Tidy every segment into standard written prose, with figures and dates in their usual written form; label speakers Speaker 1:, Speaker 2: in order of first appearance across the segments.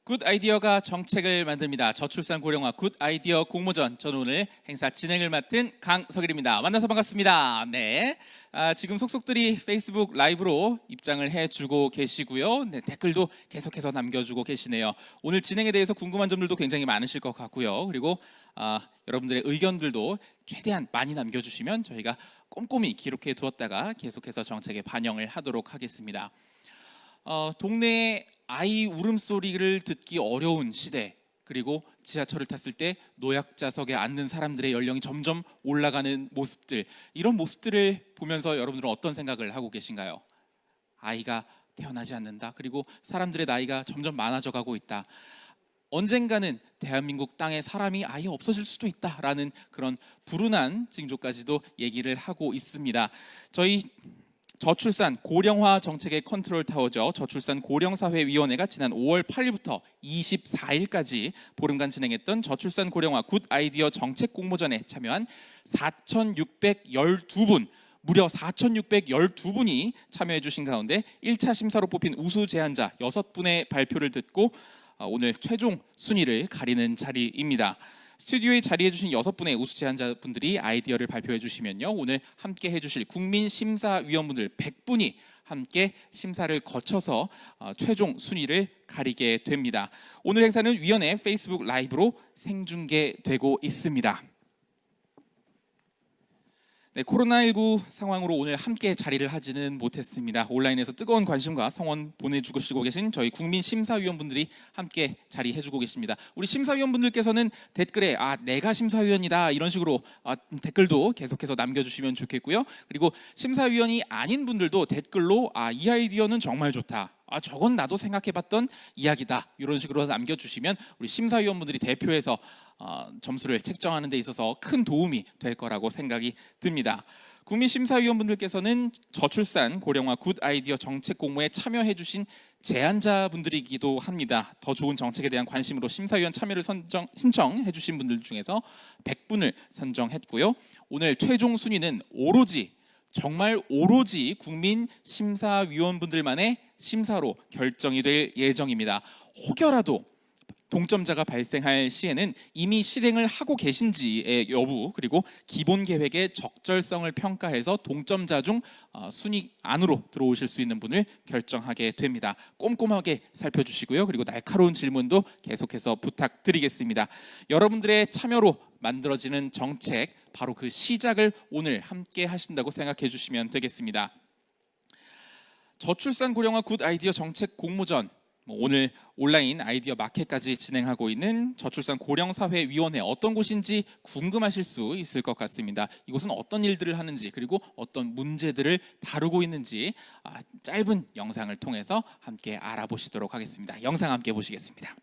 Speaker 1: 굿 아이디어가 정책을 만듭니다. 저출산 고령화 굿 아이디어 공모전. 저는 오늘 행사 진행을 맡은 강석일입니다. 만나서 반갑습니다. 네, 지금 속속들이 페이스북 라이브로 입장을 해주고 계시고요. 네, 댓글도 계속해서 남겨주고 계시네요. 오늘 진행에 대해서 궁금한 점들도 굉장히 많으실 것 같고요. 그리고 여러분들의 의견들도 최대한 많이 남겨주시면 저희가 꼼꼼히 기록해 두었다가 계속해서 정책에 반영을 하도록 하겠습니다. 동네에 아이 울음소리를 듣기 어려운 시대, 그리고 지하철을 탔을 때 노약자석에 앉는 사람들의 연령이 점점 올라가는 모습들, 이런 모습들을 보면서 여러분들은 어떤 생각을 하고 계신가요? 아이가 태어나지 않는다, 그리고 사람들의 나이가 점점 많아져 가고 있다, 언젠가는 대한민국 땅에 사람이 아예 없어질 수도 있다라는 그런 불운한 징조까지도 얘기를 하고 있습니다. 저희 저출산 고령화 정책의 컨트롤 타워죠. 저출산 고령사회위원회가 지난 5월 8일부터 24일까지 보름간 진행했던 저출산 고령화 굿 아이디어 정책 공모전에 참여한 4,612분, 무려 4,612분이 참여해 주신 가운데 1차 심사로 뽑힌 우수 제안자 6분의 발표를 듣고 오늘 최종 순위를 가리는 자리입니다. 스튜디오에 자리해 주신 6분의 우수 제안자분들이 아이디어를 발표해 주시면요, 오늘 함께 해주실 국민심사위원분들 100분이 함께 심사를 거쳐서 최종 순위를 가리게 됩니다. 오늘 행사는 위원회 페이스북 라이브로 생중계되고 있습니다. 네, 코로나19 상황으로 오늘 함께 자리를 하지는 못했습니다. 온라인에서 뜨거운 관심과 성원 보내주시고 계신 저희 국민심사위원분들이 함께 자리해주고 계십니다. 우리 심사위원분들께서는 댓글에 내가 심사위원이다 이런 식으로 댓글도 계속해서 남겨주시면 좋겠고요. 그리고 심사위원이 아닌 분들도 댓글로 이 아이디어는 정말 좋다, 저건 나도 생각해봤던 이야기다, 이런 식으로 남겨주시면 우리 심사위원분들이 대표해서 점수를 책정하는 데 있어서 큰 도움이 될 거라고 생각이 듭니다. 국민심사위원분들께서는 저출산 고령화 굿 아이디어 정책 공모에 참여해 주신 제안자분들이기도 합니다. 더 좋은 정책에 대한 관심으로 심사위원 참여를 신청해 주신 분들 중에서 100분을 선정했고요. 오늘 최종 순위는 정말 오로지 국민심사위원분들만의 심사로 결정이 될 예정입니다. 혹여라도 동점자가 발생할 시에는 이미 실행을 하고 계신지의 여부, 그리고 기본 계획의 적절성을 평가해서 동점자 중 순위 안으로 들어오실 수 있는 분을 결정하게 됩니다. 꼼꼼하게 살펴주시고요. 그리고 날카로운 질문도 계속해서 부탁드리겠습니다. 여러분들의 참여로 만들어지는 정책, 바로 그 시작을 오늘 함께 하신다고 생각해 주시면 되겠습니다. 저출산 고령화 굿 아이디어 정책 공모전, 오늘 온라인 아이디어 마켓까지 진행하고 있는 저출산 고령사회위원회, 어떤 곳인지 궁금하실 수 있을 것 같습니다. 이곳은 어떤 일들을 하는지, 그리고 어떤 문제들을 다루고 있는지 짧은 영상을 통해서 함께 알아보시도록 하겠습니다. 영상 함께 보시겠습니다.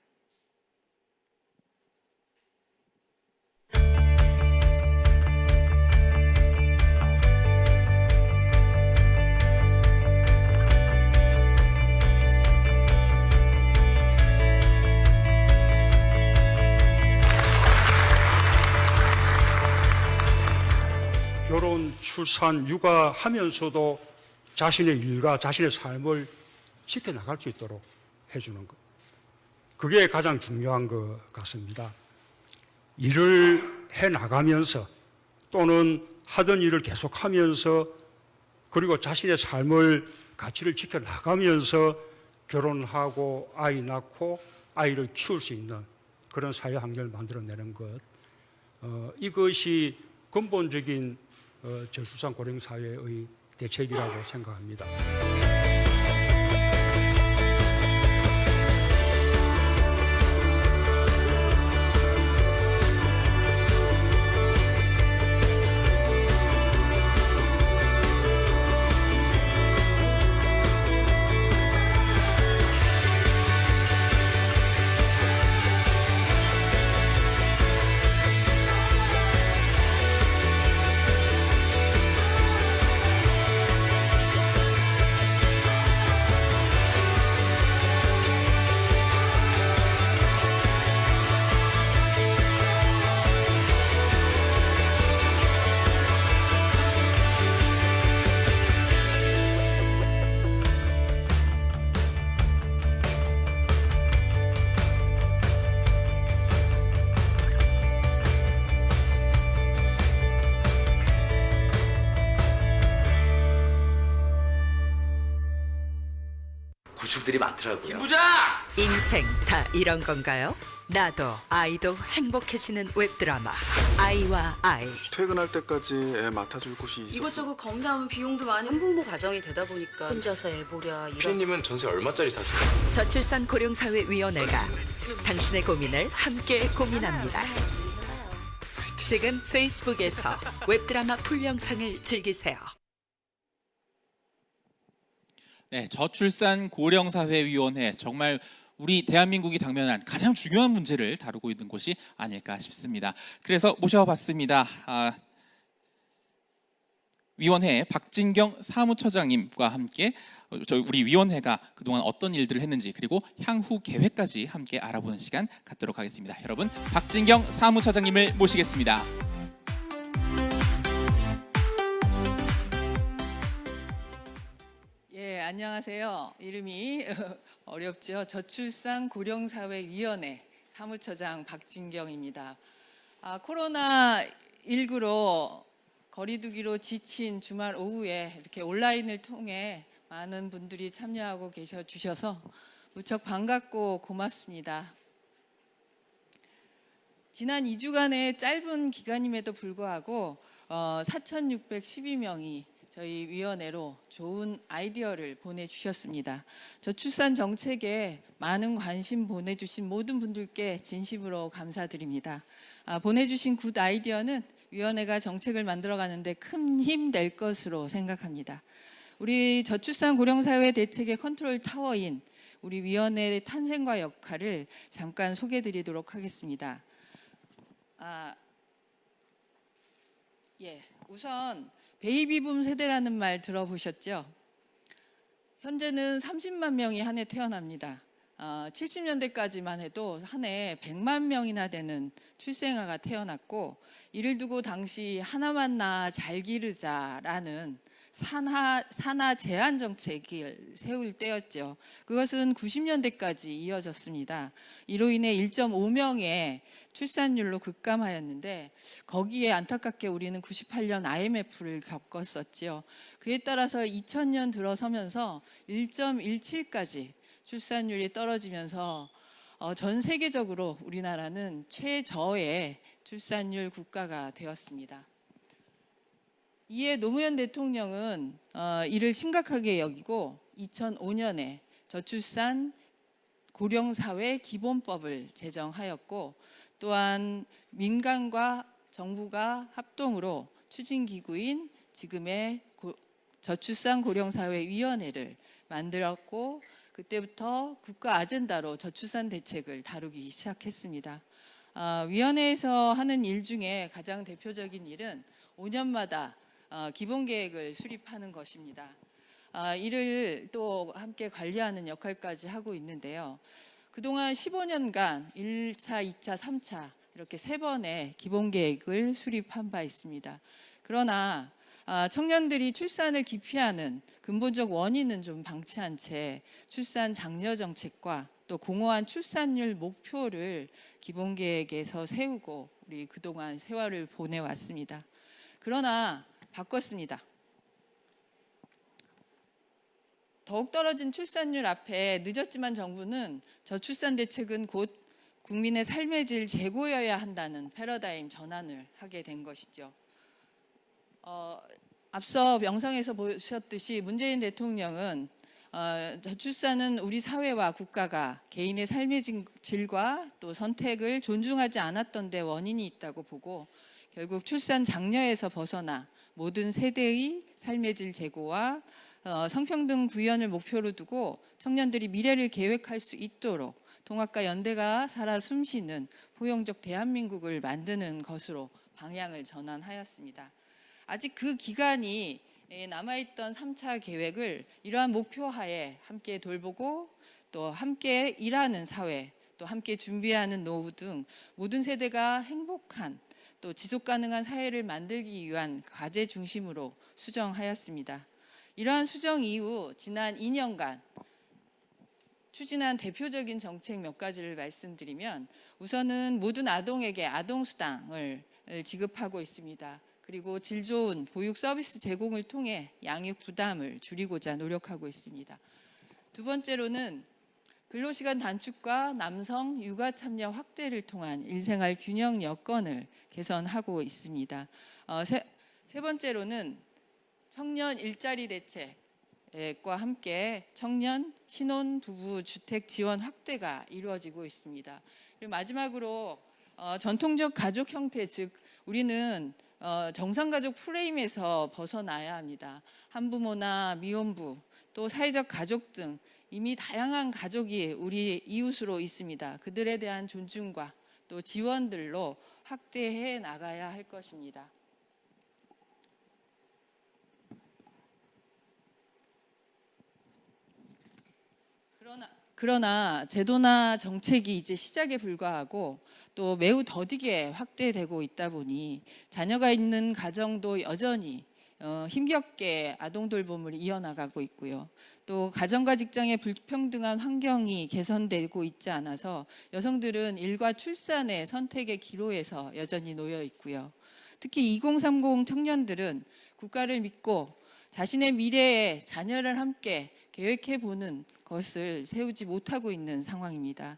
Speaker 2: 결혼, 출산, 육아하면서도 자신의 일과 자신의 삶을 지켜나갈 수 있도록 해주는 것, 그게 가장 중요한 것 같습니다. 일을 해나가면서 또는 하던 일을 계속하면서, 그리고 자신의 삶을, 가치를 지켜나가면서 결혼하고 아이 낳고 아이를 키울 수 있는 그런 사회 환경을 만들어내는 것, 이것이 근본적인 저출산 고령사회의 대책이라고 생각합니다.
Speaker 3: 구축들이 많더라고요.
Speaker 4: 부장!
Speaker 5: 인생 다 이런 건가요? 나도 아이도 행복해지는 웹드라마 아이와 아이.
Speaker 6: 퇴근할 때까지 애 맡아줄 곳이 있었어.
Speaker 7: 이것저것 검사하면 비용도 많이 한부모 가정이 되다 보니까 혼자서 애 보랴 이런.
Speaker 6: 피디님은 전세 얼마짜리 사세요?
Speaker 5: 저출산 고령사회위원회가 당신의 고민을 함께 고민합니다. 지금 페이스북에서 웹드라마 풀 영상을 즐기세요.
Speaker 1: 네, 저출산 고령사회위원회 정말 우리 대한민국이 당면한 가장 중요한 문제를 다루고 있는 곳이 아닐까 싶습니다. 그래서 모셔봤습니다. 위원회 박진경 사무처장님과 함께 우리 위원회가 그동안 어떤 일들을 했는지 그리고 향후 계획까지 함께 알아보는 시간 갖도록 하겠습니다. 여러분, 박진경 사무처장님을 모시겠습니다.
Speaker 8: 예, 안녕하세요. 이름이 어렵죠. 저출산 고령사회위원회 사무처장 박진경입니다. 코로나19로 거리두기로 지친 주말 오후에 이렇게 온라인을 통해 많은 분들이 참여하고 주셔서 무척 반갑고 고맙습니다. 지난 2주간의 짧은 기간임에도 불구하고 4,612명이 저희 위원회로 좋은 아이디어를 보내주셨습니다. 저출산 정책에 많은 관심 보내주신 모든 분들께 진심으로 감사드립니다. 보내주신 굿 아이디어는 위원회가 정책을 만들어가는데 큰 힘 될 것으로 생각합니다. 우리 저출산 고령사회 대책의 컨트롤 타워인 우리 위원회의 탄생과 역할을 잠깐 소개해드리도록 하겠습니다. 우선 베이비붐 세대라는 말 들어보셨죠? 현재는 30만 명이 한 해 태어납니다. 70년대까지만 해도 한 해 100만 명이나 되는 출생아가 태어났고, 이를 두고 당시 하나만 낳아 잘 기르자라는 산하 제한 정책을 세울 때였죠. 그것은 90년대까지 이어졌습니다. 이로 인해 1.5명의 출산율로 급감하였는데, 거기에 안타깝게 우리는 98년 IMF를 겪었었죠. 그에 따라서 2000년 들어서면서 1.17까지 출산율이 떨어지면서 전 세계적으로 우리나라는 최저의 출산율 국가가 되었습니다. 이에 노무현 대통령은 이를 심각하게 여기고 2005년에 저출산 고령사회 기본법을 제정하였고, 또한 민간과 정부가 합동으로 추진기구인 지금의 저출산 고령사회위원회를 만들었고, 그때부터 국가 아젠다로 저출산 대책을 다루기 시작했습니다. 위원회에서 하는 일 중에 가장 대표적인 일은 5년마다 기본계획을 수립하는 것입니다. 이를 또 함께 관리하는 역할까지 하고 있는데요. 그동안 15년간 1차, 2차, 3차 이렇게 3번의 기본계획을 수립한 바 있습니다. 그러나 청년들이 출산을 기피하는 근본적 원인은 좀 방치한 채 출산 장려 정책과 또 공허한 출산율 목표를 기본계획에서 세우고 우리 그동안 세월을 보내왔습니다. 그러나 바꿨습니다. 더욱 떨어진 출산율 앞에 늦었지만 정부는 저출산 대책은 곧 국민의 삶의 질 제고여야 한다는 패러다임 전환을 하게 된 것이죠. 앞서 명상에서 보셨듯이 문재인 대통령은 저출산은 우리 사회와 국가가 개인의 삶의 질과 또 선택을 존중하지 않았던 데 원인이 있다고 보고, 결국 출산 장려에서 벗어나 모든 세대의 삶의 질 제고와 성평등 구현을 목표로 두고 청년들이 미래를 계획할 수 있도록 통합과 연대가 살아 숨쉬는 포용적 대한민국을 만드는 것으로 방향을 전환하였습니다. 아직 그 기간이 남아있던 3차 계획을 이러한 목표하에 함께 돌보고 또 함께 일하는 사회, 또 함께 준비하는 노후 등 모든 세대가 행복한 또 지속가능한 사회를 만들기 위한 과제 중심으로 수정하였습니다. 이러한 수정 이후 지난 2년간 추진한 대표적인 정책 몇 가지를 말씀드리면, 우선은 모든 아동에게 아동수당을 지급하고 있습니다. 그리고 질 좋은 보육 서비스 제공을 통해 양육 부담을 줄이고자 노력하고 있습니다. 두 번째로는 근로시간 단축과 남성 육아 참여 확대를 통한 일생활 균형 여건을 개선하고 있습니다. 세 번째로는 청년 일자리 대책과 함께 청년 신혼 부부 주택 지원 확대가 이루어지고 있습니다. 그리고 마지막으로 전통적 가족 형태, 즉 우리는 정상가족 프레임에서 벗어나야 합니다. 한부모나 미혼부, 또 사회적 가족 등 이미 다양한 가족이 우리 이웃으로 있습니다. 그들에 대한 존중과 또 지원들로 확대해 나가야 할 것입니다. 그러나 제도나 정책이 이제 시작에 불과하고 또 매우 더디게 확대되고 있다 보니 자녀가 있는 가정도 여전히 힘겹게 아동 돌봄을 이어나가고 있고요. 또 가정과 직장의 불평등한 환경이 개선되고 있지 않아서 여성들은 일과 출산의 선택의 기로에서 여전히 놓여 있고요. 특히 2030 청년들은 국가를 믿고 자신의 미래에 자녀를 함께 계획해보는 것을 세우지 못하고 있는 상황입니다.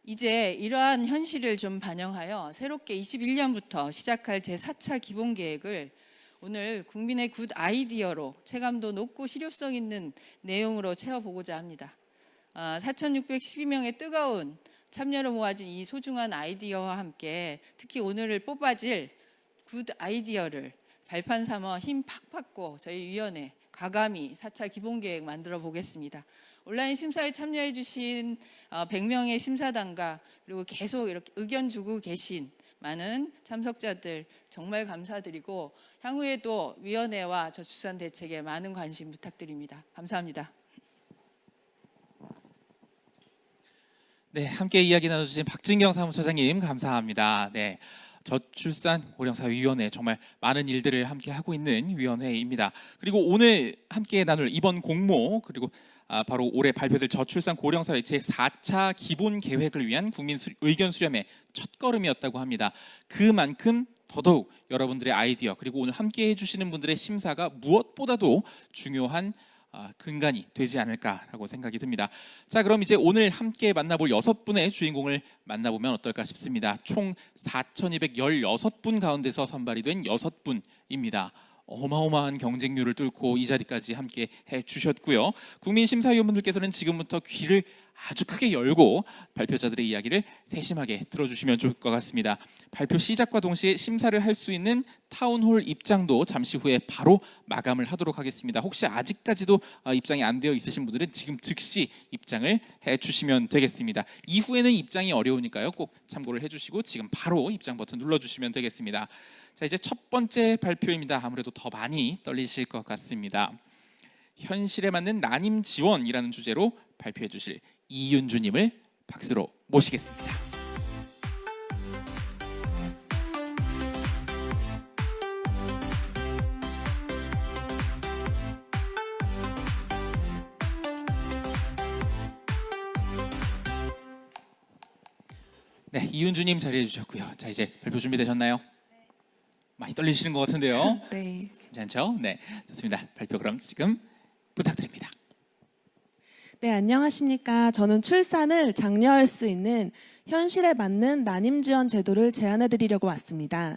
Speaker 8: 이제 이러한 현실을 좀 반영하여 새롭게 21년부터 시작할 제4차 기본계획을 오늘 국민의 굿 아이디어로 체감도 높고 실효성 있는 내용으로 채워보고자 합니다. 4,612명의 뜨거운 참여로 모아진 이 소중한 아이디어와 함께 특히 오늘을 뽑아질 굿 아이디어를 발판 삼아 힘 팍 받고 저희 위원회 과감히 4차 기본계획 만들어 보겠습니다. 온라인 심사에 참여해 주신 100명의 심사단과 그리고 계속 이렇게 의견 주고 계신 많은 참석자들 정말 감사드리고 향후에도 위원회와 저출산 대책에 많은 관심 부탁드립니다. 감사합니다.
Speaker 1: 네, 함께 이야기 나눠주신 박진경 사무처장님 감사합니다. 네, 저출산 고령사회위원회 정말 많은 일들을 함께 하고 있는 위원회입니다. 그리고 오늘 함께 나눌 이번 공모 그리고 바로 올해 발표될 저출산 고령사회 제4차 기본계획을 위한 국민 의견 수렴의 첫걸음이었다고 합니다. 그만큼 더더욱 여러분들의 아이디어 그리고 오늘 함께 해주시는 분들의 심사가 무엇보다도 중요한 근간이 되지 않을까라고 생각이 듭니다. 자, 그럼 이제 오늘 함께 만나볼 6분의 주인공을 만나보면 어떨까 싶습니다. 총 4,216분 가운데서 선발이 된 6분입니다. 어마어마한 경쟁률을 뚫고 이 자리까지 함께 해주셨고요. 국민심사위원분들께서는 지금부터 귀를 아주 크게 열고 발표자들의 이야기를 세심하게 들어주시면 좋을 것 같습니다. 발표 시작과 동시에 심사를 할 수 있는 타운홀 입장도 잠시 후에 바로 마감을 하도록 하겠습니다. 혹시 아직까지도 입장이 안 되어 있으신 분들은 지금 즉시 입장을 해주시면 되겠습니다. 이후에는 입장이 어려우니까요. 꼭 참고를 해주시고 지금 바로 입장 버튼 눌러주시면 되겠습니다. 자, 이제 첫 번째 발표입니다. 아무래도 더 많이 떨리실 것 같습니다. 현실에 맞는 난임 지원이라는 주제로 발표해 주실 이윤주님을 박수로 모시겠습니다. 네, 이윤주님 자리해 주셨고요. 자, 이제 발표 준비되셨나요? 많이 떨리시는 것 같은데요.
Speaker 3: 네.
Speaker 1: 괜찮죠? 네, 좋습니다. 발표 그럼 지금 부탁드립니다.
Speaker 3: 네, 안녕하십니까. 저는 출산을 장려할 수 있는 현실에 맞는 난임 지원 제도를 제안해 드리려고 왔습니다.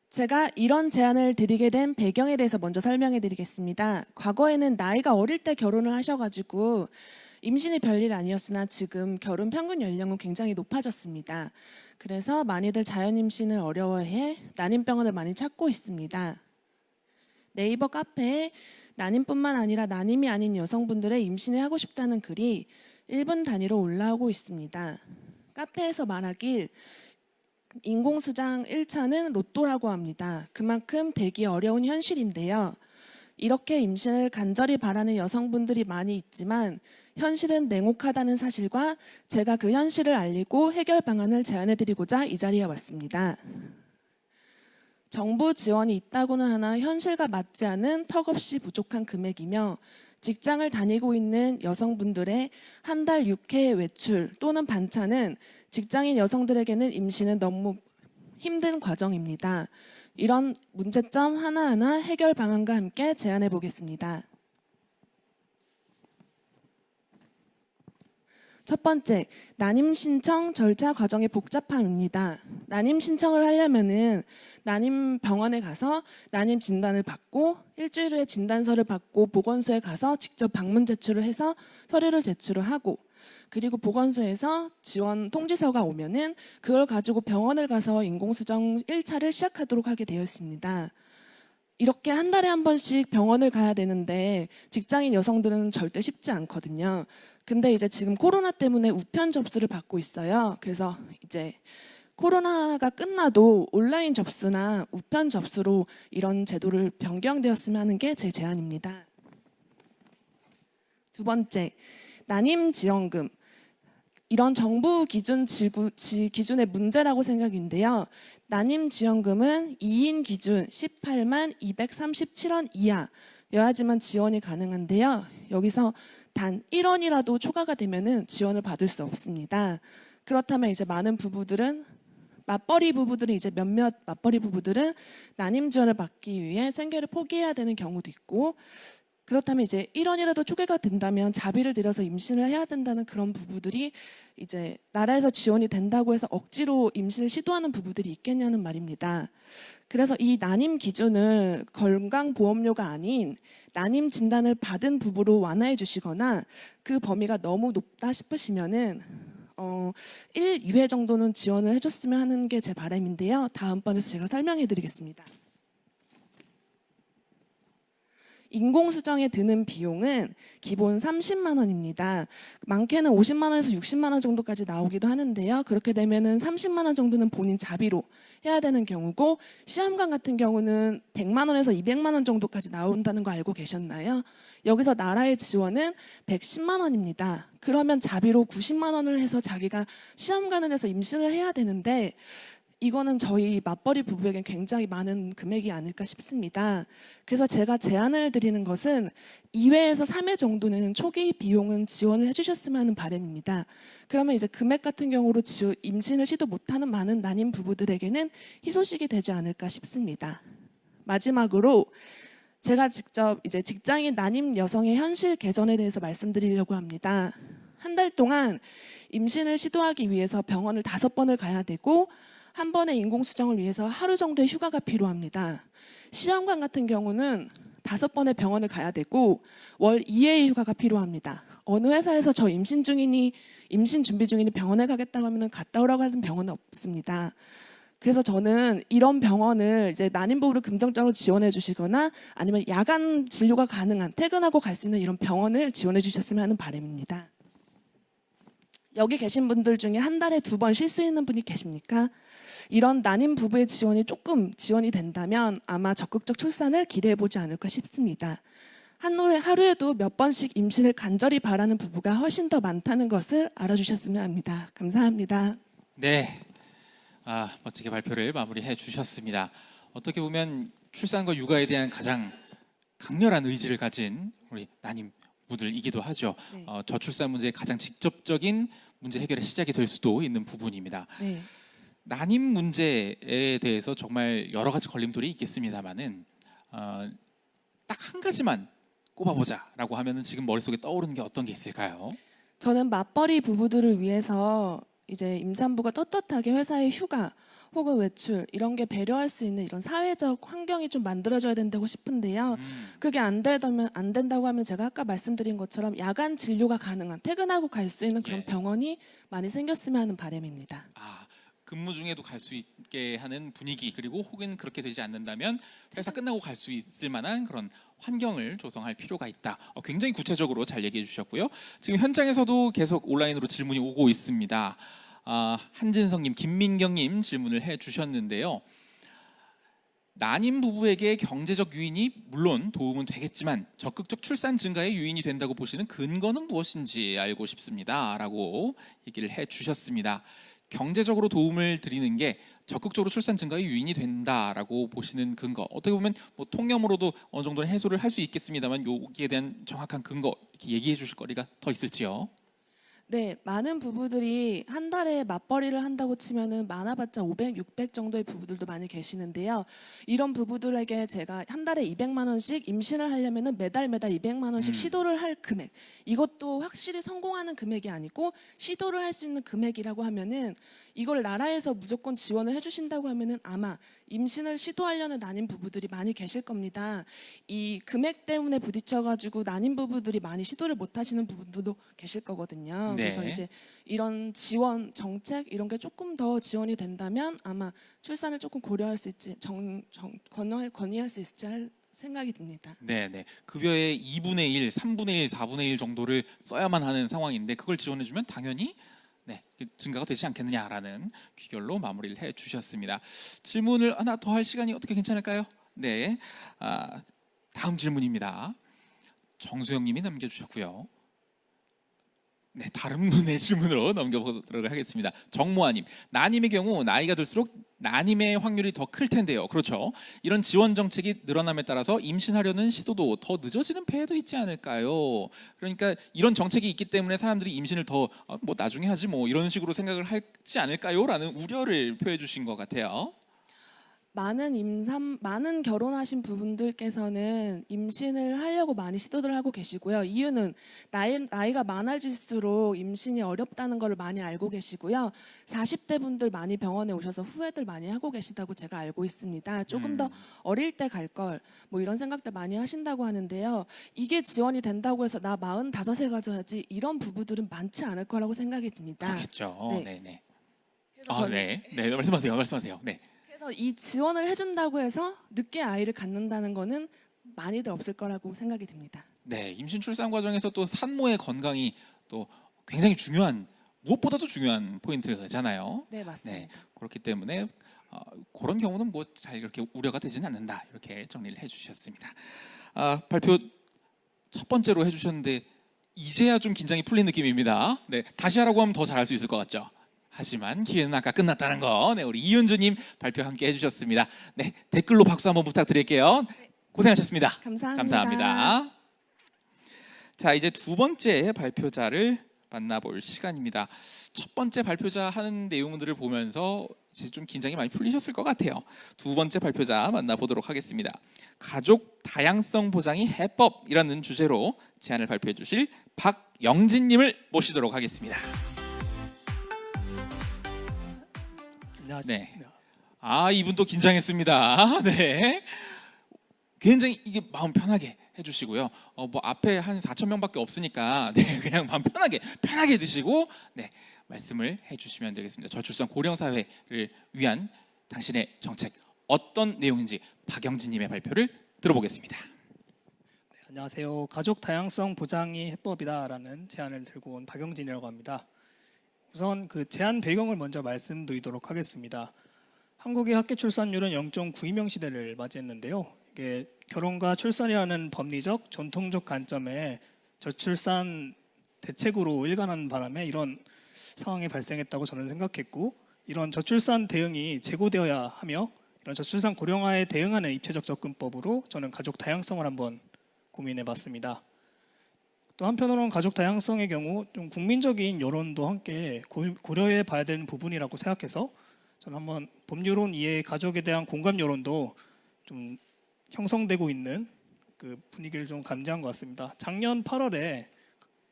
Speaker 3: 제가 이런 제안을 드리게 된 배경에 대해서 먼저 설명해 드리겠습니다. 과거에는 나이가 어릴 때 결혼을 하셔가지고 임신이 별일 아니었으나 지금 결혼 평균 연령은 굉장히 높아졌습니다. 그래서 많이들 자연 임신을 어려워해 난임병원을 많이 찾고 있습니다. 네이버 카페에 난임뿐만 아니라 난임이 아닌 여성분들의 임신을 하고 싶다는 글이 1분 단위로 올라오고 있습니다. 카페에서 말하길 인공수장 1차는 로또라고 합니다. 그만큼 되기 어려운 현실인데요. 이렇게 임신을 간절히 바라는 여성분들이 많이 있지만 현실은 냉혹하다는 사실과 제가 그 현실을 알리고 해결 방안을 제안해드리고자 이 자리에 왔습니다. 정부 지원이 있다고는 하나 현실과 맞지 않은 턱없이 부족한 금액이며 직장을 다니고 있는 여성분들의 한 달 6회 외출 또는 반차는 직장인 여성들에게는 임신은 너무 힘든 과정입니다. 이런 문제점 하나하나 해결 방안과 함께 제안해 보겠습니다. 첫 번째, 난임 신청 절차 과정의 복잡함입니다. 난임 신청을 하려면은 난임 병원에 가서 난임 진단을 받고 일주일 후에 진단서를 받고 보건소에 가서 직접 방문 제출을 해서 서류를 제출을 하고, 그리고 보건소에서 지원 통지서가 오면은 그걸 가지고 병원을 가서 인공수정 1차를 시작하도록 하게 되어 있습니다. 이렇게 한 달에 한 번씩 병원을 가야 되는데 직장인 여성들은 절대 쉽지 않거든요. 근데 이제 지금 코로나 때문에 우편 접수를 받고 있어요. 그래서 이제 코로나가 끝나도 온라인 접수나 우편 접수로 이런 제도를 변경되었으면 하는 게 제 제안입니다. 두 번째, 난임 지원금. 이런 정부 기준의 문제라고 생각인데요. 난임 지원금은 2인 기준 18만 237원 이하여야지만 지원이 가능한데요. 여기서 단 1원이라도 초과가 되면은 지원을 받을 수 없습니다. 그렇다면 이제 많은 부부들은 몇몇 맞벌이 부부들은 난임 지원을 받기 위해 생계를 포기해야 되는 경우도 있고, 그렇다면 이제 1원이라도 초과가 된다면 자비를 들여서 임신을 해야 된다는 그런 부부들이 이제 나라에서 지원이 된다고 해서 억지로 임신을 시도하는 부부들이 있겠냐는 말입니다. 그래서 이 난임 기준을 건강보험료가 아닌 난임 진단을 받은 부부로 완화해 주시거나 그 범위가 너무 높다 싶으시면은 1, 2회 정도는 지원을 해줬으면 하는 게 제 바람인데요. 다음번에서 제가 설명해 드리겠습니다. 인공수정에 드는 비용은 기본 30만 원입니다. 많게는 50만 원에서 60만 원 정도까지 나오기도 하는데요. 그렇게 되면은 30만 원 정도는 본인 자비로 해야 되는 경우고, 시험관 같은 경우는 100만 원에서 200만 원 정도까지 나온다는 거 알고 계셨나요? 여기서 나라의 지원은 110만 원입니다. 그러면 자비로 90만 원을 해서 자기가 시험관을 해서 임신을 해야 되는데, 이거는 저희 맞벌이 부부에겐 굉장히 많은 금액이 아닐까 싶습니다. 그래서 제가 제안을 드리는 것은 2회에서 3회 정도는 초기 비용은 지원을 해주셨으면 하는 바람입니다. 그러면 이제 금액 같은 경우로 임신을 시도 못하는 많은 난임 부부들에게는 희소식이 되지 않을까 싶습니다. 마지막으로 제가 직접 이제 직장인 난임 여성의 현실 개선에 대해서 말씀드리려고 합니다. 한 달 동안 임신을 시도하기 위해서 병원을 5번을 가야 되고, 한 번의 인공수정을 위해서 하루 정도의 휴가가 필요합니다. 시험관 같은 경우는 5번의 병원을 가야 되고 월 2회의 휴가가 필요합니다. 어느 회사에서 저 임신 준비 중이니 병원에 가겠다고 하면 갔다 오라고 하는 병원은 없습니다. 그래서 저는 이런 병원을 이제 난임 부부를 긍정적으로 지원해 주시거나 아니면 야간 진료가 가능한 퇴근하고 갈 수 있는 이런 병원을 지원해 주셨으면 하는 바람입니다. 여기 계신 분들 중에 한 달에 2번 쉴 수 있는 분이 계십니까? 이런 난임 부부의 지원이 조금 지원이 된다면 아마 적극적 출산을 기대해보지 않을까 싶습니다. 하루에도 몇 번씩 임신을 간절히 바라는 부부가 훨씬 더 많다는 것을 알아주셨으면 합니다. 감사합니다.
Speaker 1: 네, 멋지게 발표를 마무리해 주셨습니다. 어떻게 보면 출산과 육아에 대한 가장 강렬한 의지를 가진 우리 난임 부부들이기도 하죠.
Speaker 3: 네.
Speaker 1: 저출산 문제의 가장 직접적인 문제 해결의 시작이 될 수도 있는 부분입니다.
Speaker 3: 네.
Speaker 1: 난임 문제에 대해서 정말 여러 가지 걸림돌이 있겠습니다만은 딱 한 가지만 꼽아보자라고 하면은 지금 머릿속에 떠오르는 게 어떤 게 있을까요?
Speaker 3: 저는 맞벌이 부부들을 위해서 이제 임산부가 떳떳하게 회사의 휴가 혹은 외출 이런 게 배려할 수 있는 이런 사회적 환경이 좀 만들어져야 된다고 싶은데요. 그게 안 된다고 하면 제가 아까 말씀드린 것처럼 야간 진료가 가능한 퇴근하고 갈 수 있는 그런
Speaker 1: 예.
Speaker 3: 병원이 많이 생겼으면 하는 바람입니다.
Speaker 1: 근무 중에도 갈 수 있게 하는 분위기, 그리고 혹은 그렇게 되지 않는다면 회사 끝나고 갈 수 있을 만한 그런 환경을 조성할 필요가 있다. 굉장히 구체적으로 잘 얘기해 주셨고요. 지금 현장에서도 계속 온라인으로 질문이 오고 있습니다. 한진성님, 김민경님 질문을 해 주셨는데요. 난임 부부에게 경제적 유인이 물론 도움은 되겠지만 적극적 출산 증가에 유인이 된다고 보시는 근거는 무엇인지 알고 싶습니다. 라고 얘기를 해 주셨습니다. 경제적으로 도움을 드리는 게 적극적으로 출산 증가에 유인이 된다라고 보시는 근거, 어떻게 보면 뭐 통념으로도 어느 정도는 해소를 할 수 있겠습니다만 여기에 대한 정확한 근거 이렇게 얘기해 주실 거리가 더 있을지요?
Speaker 3: 네, 많은 부부들이 한 달에 맞벌이를 한다고 치면은 많아봤자 500, 600 정도의 부부들도 많이 계시는데요. 이런 부부들에게 제가 한 달에 200만 원씩 임신을 하려면은 매달 200만 원씩 시도를 할 금액. 이것도 확실히 성공하는 금액이 아니고 시도를 할 수 있는 금액이라고 하면은 이걸 나라에서 무조건 지원을 해주신다고 하면은 아마 임신을 시도하려는 난임 부부들이 많이 계실 겁니다. 이 금액 때문에 부딪혀가지고 난임 부부들이 많이 시도를 못 하시는 부분들도 계실 거거든요.
Speaker 1: 네.
Speaker 3: 그래서 이제 이런 지원 정책 이런 게 조금 더 지원이 된다면 아마 출산을 조금 고려할 수 있지 건의할 수 있을지 할 생각이 듭니다.
Speaker 1: 네. 급여의 2분의 1, 3분의 1, 4분의 1 정도를 써야만 하는 상황인데 그걸 지원해주면 당연히 증가가 되지 않겠느냐라는 귀결로 마무리를 해주셨습니다. 질문을 하나 더 할 시간이 어떻게 괜찮을까요? 네, 다음 질문입니다. 정수영님이 남겨주셨고요. 네, 다른 분의 질문으로 넘겨보도록 하겠습니다. 정모아님, 난임의 경우 나이가 들수록 난임의 확률이 더 클 텐데요. 그렇죠? 이런 지원 정책이 늘어남에 따라서 임신하려는 시도도 더 늦어지는 폐해도 있지 않을까요? 그러니까 이런 정책이 있기 때문에 사람들이 임신을 더 뭐 나중에 하지 뭐 이런 식으로 생각을 하지 않을까요?라는 우려를 표해 주신 것 같아요.
Speaker 3: 많은 결혼하신 부분들께서는 임신을 하려고 많이 시도를 하고 계시고요. 이유는 나이가 많아질수록 임신이 어렵다는 걸 많이 알고 계시고요. 40대 분들 많이 병원에 오셔서 후회들 많이 하고 계시다고 제가 알고 있습니다. 조금 더 어릴 때 갈 걸 뭐 이런 생각들 많이 하신다고 하는데요. 이게 지원이 된다고 해서 나 45세 가져야지 이런 부부들은 많지 않을 거라고 생각이 듭니다.
Speaker 1: 그렇겠죠.
Speaker 3: 네.
Speaker 1: 네.
Speaker 3: 그래서 저는
Speaker 1: 네, 말씀하세요. 네.
Speaker 3: 그래서 이 지원을 해준다고 해서 늦게 아이를 갖는다는 거는 많이들 없을 거라고 생각이 듭니다.
Speaker 1: 네, 임신 출산 과정에서 또 산모의 건강이 또 굉장히 중요한 무엇보다도 중요한 포인트잖아요.
Speaker 3: 네, 맞습니다.
Speaker 1: 네, 그렇기 때문에 그런 경우는 뭐 잘 이렇게 우려가 되지는 않는다 이렇게 정리를 해주셨습니다. 발표 첫 번째로 해주셨는데 이제야 좀 긴장이 풀린 느낌입니다. 네, 다시 하라고 하면 더 잘할 수 있을 것 같죠. 하지만 기회는 아까 끝났다는 거. 네, 우리 이은주님 발표 함께 해주셨습니다. 네, 댓글로 박수 한번 부탁드릴게요. 고생하셨습니다. 감사합니다. 자, 이제 두 번째 발표자를 만나볼 시간입니다. 첫 번째 발표자 하는 내용들을 보면서 이제 좀 긴장이 많이 풀리셨을 것 같아요. 두 번째 발표자 만나보도록 하겠습니다. 가족 다양성 보장이 해법이라는 주제로 제안을 발표해 주실 박영진님을 모시도록 하겠습니다. 네. 이분도 긴장했습니다. 네. 굉장히 이게 마음 편하게 해주시고요. 뭐 앞에 한 4,000명밖에 없으니까 그냥 마음 편하게 드시고 말씀을 해주시면 되겠습니다. 저출산 고령 사회를 위한 당신의 정책 어떤 내용인지 박영진님의 발표를 들어보겠습니다.
Speaker 4: 안녕하세요. 가족 다양성 보장이 해법이다라는 제안을 들고 온 박영진이라고 합니다. 우선 그 제안 배경을 먼저 말씀드리도록 하겠습니다. 한국의 합계 출산율은 0.92명 시대를 맞이했는데요. 이게 결혼과 출산이라는 법리적, 전통적 관점에 저출산 대책으로 일관하는 바람에 이런 상황이 발생했다고 저는 생각했고, 이런 저출산 대응이 재고되어야 하며 이런 저출산 고령화에 대응하는 입체적 접근법으로 저는 가족 다양성을 한번 고민해봤습니다. 또 한편으로는 가족 다양성의 경우 좀 국민적인 여론도 함께 고려해 봐야 되는 부분이라고 생각해서 저는 한번 법률론 이외의 가족에 대한 공감 여론도 좀 형성되고 있는 그 분위기를 좀 감지한 것 같습니다. 작년 8월에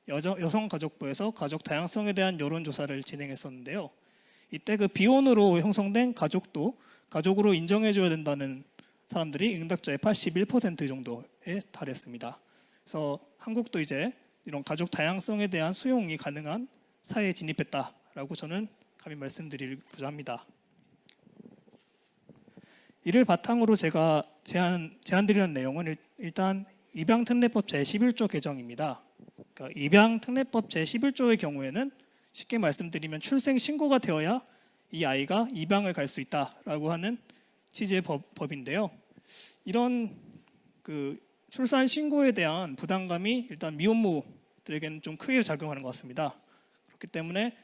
Speaker 4: 여성가족부에서 가족 다양성에 대한 여론조사를 진행했었는데요. 이때 그 비혼으로 형성된 가족도 가족으로 인정해줘야 된다는 사람들이 응답자의 81% 정도에 달했습니다. 그래서 한국도 이제 이런 가족 다양성에 대한 수용이 가능한 사회에 진입했다라고 저는 감히 말씀드리고자 합니다. 이를 바탕으로 제가 제안드리는 내용은 일단 입양특례법 제11조 개정입니다. 그러니까 입양특례법 제11조의 경우에는 쉽게 말씀드리면 출생 신고가 되어야 이 아이가 입양을 갈 수 있다라고 하는 취지의 법인데요. 이런 그 출산 신고에 대한 부담감이 일단 미혼모들에게는 좀 크게 작용하는 것 같습니다. 그렇기 때문에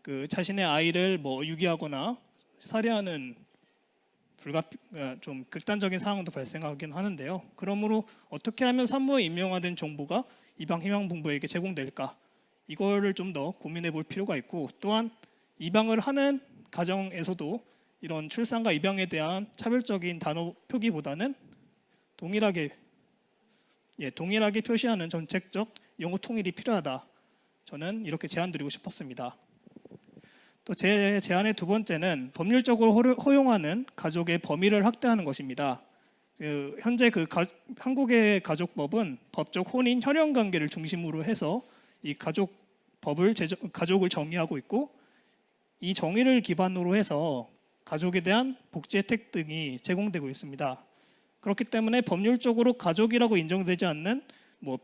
Speaker 4: 그 자신의 아이를 뭐 유기하거나 살해하는 좀 극단적인 상황도 발생하긴 하는데요. 그러므로 어떻게 하면 산모에 임명화된 정보가 입양 희망 부부에게 제공될까? 이거를 좀 더 고민해 볼 필요가 있고, 또한 입양을 하는 가정에서도 이런 출산과 입양에 대한 차별적인 단어 표기보다는 동일하게 표시하는 정책적 용어 통일이 필요하다. 저는 이렇게 제안드리고 싶었습니다. 또 제 제안의 두 번째는 법률적으로 허용하는 가족의 범위를 확대하는 것입니다. 현재 한국의 가족법은 법적 혼인 혈연 관계를 중심으로 해서 이 가족을 정의하고 있고, 이 정의를 기반으로 해서 가족에 대한 복지 혜택 등이 제공되고 있습니다. 그렇기 때문에 법률적으로 가족이라고 인정되지 않는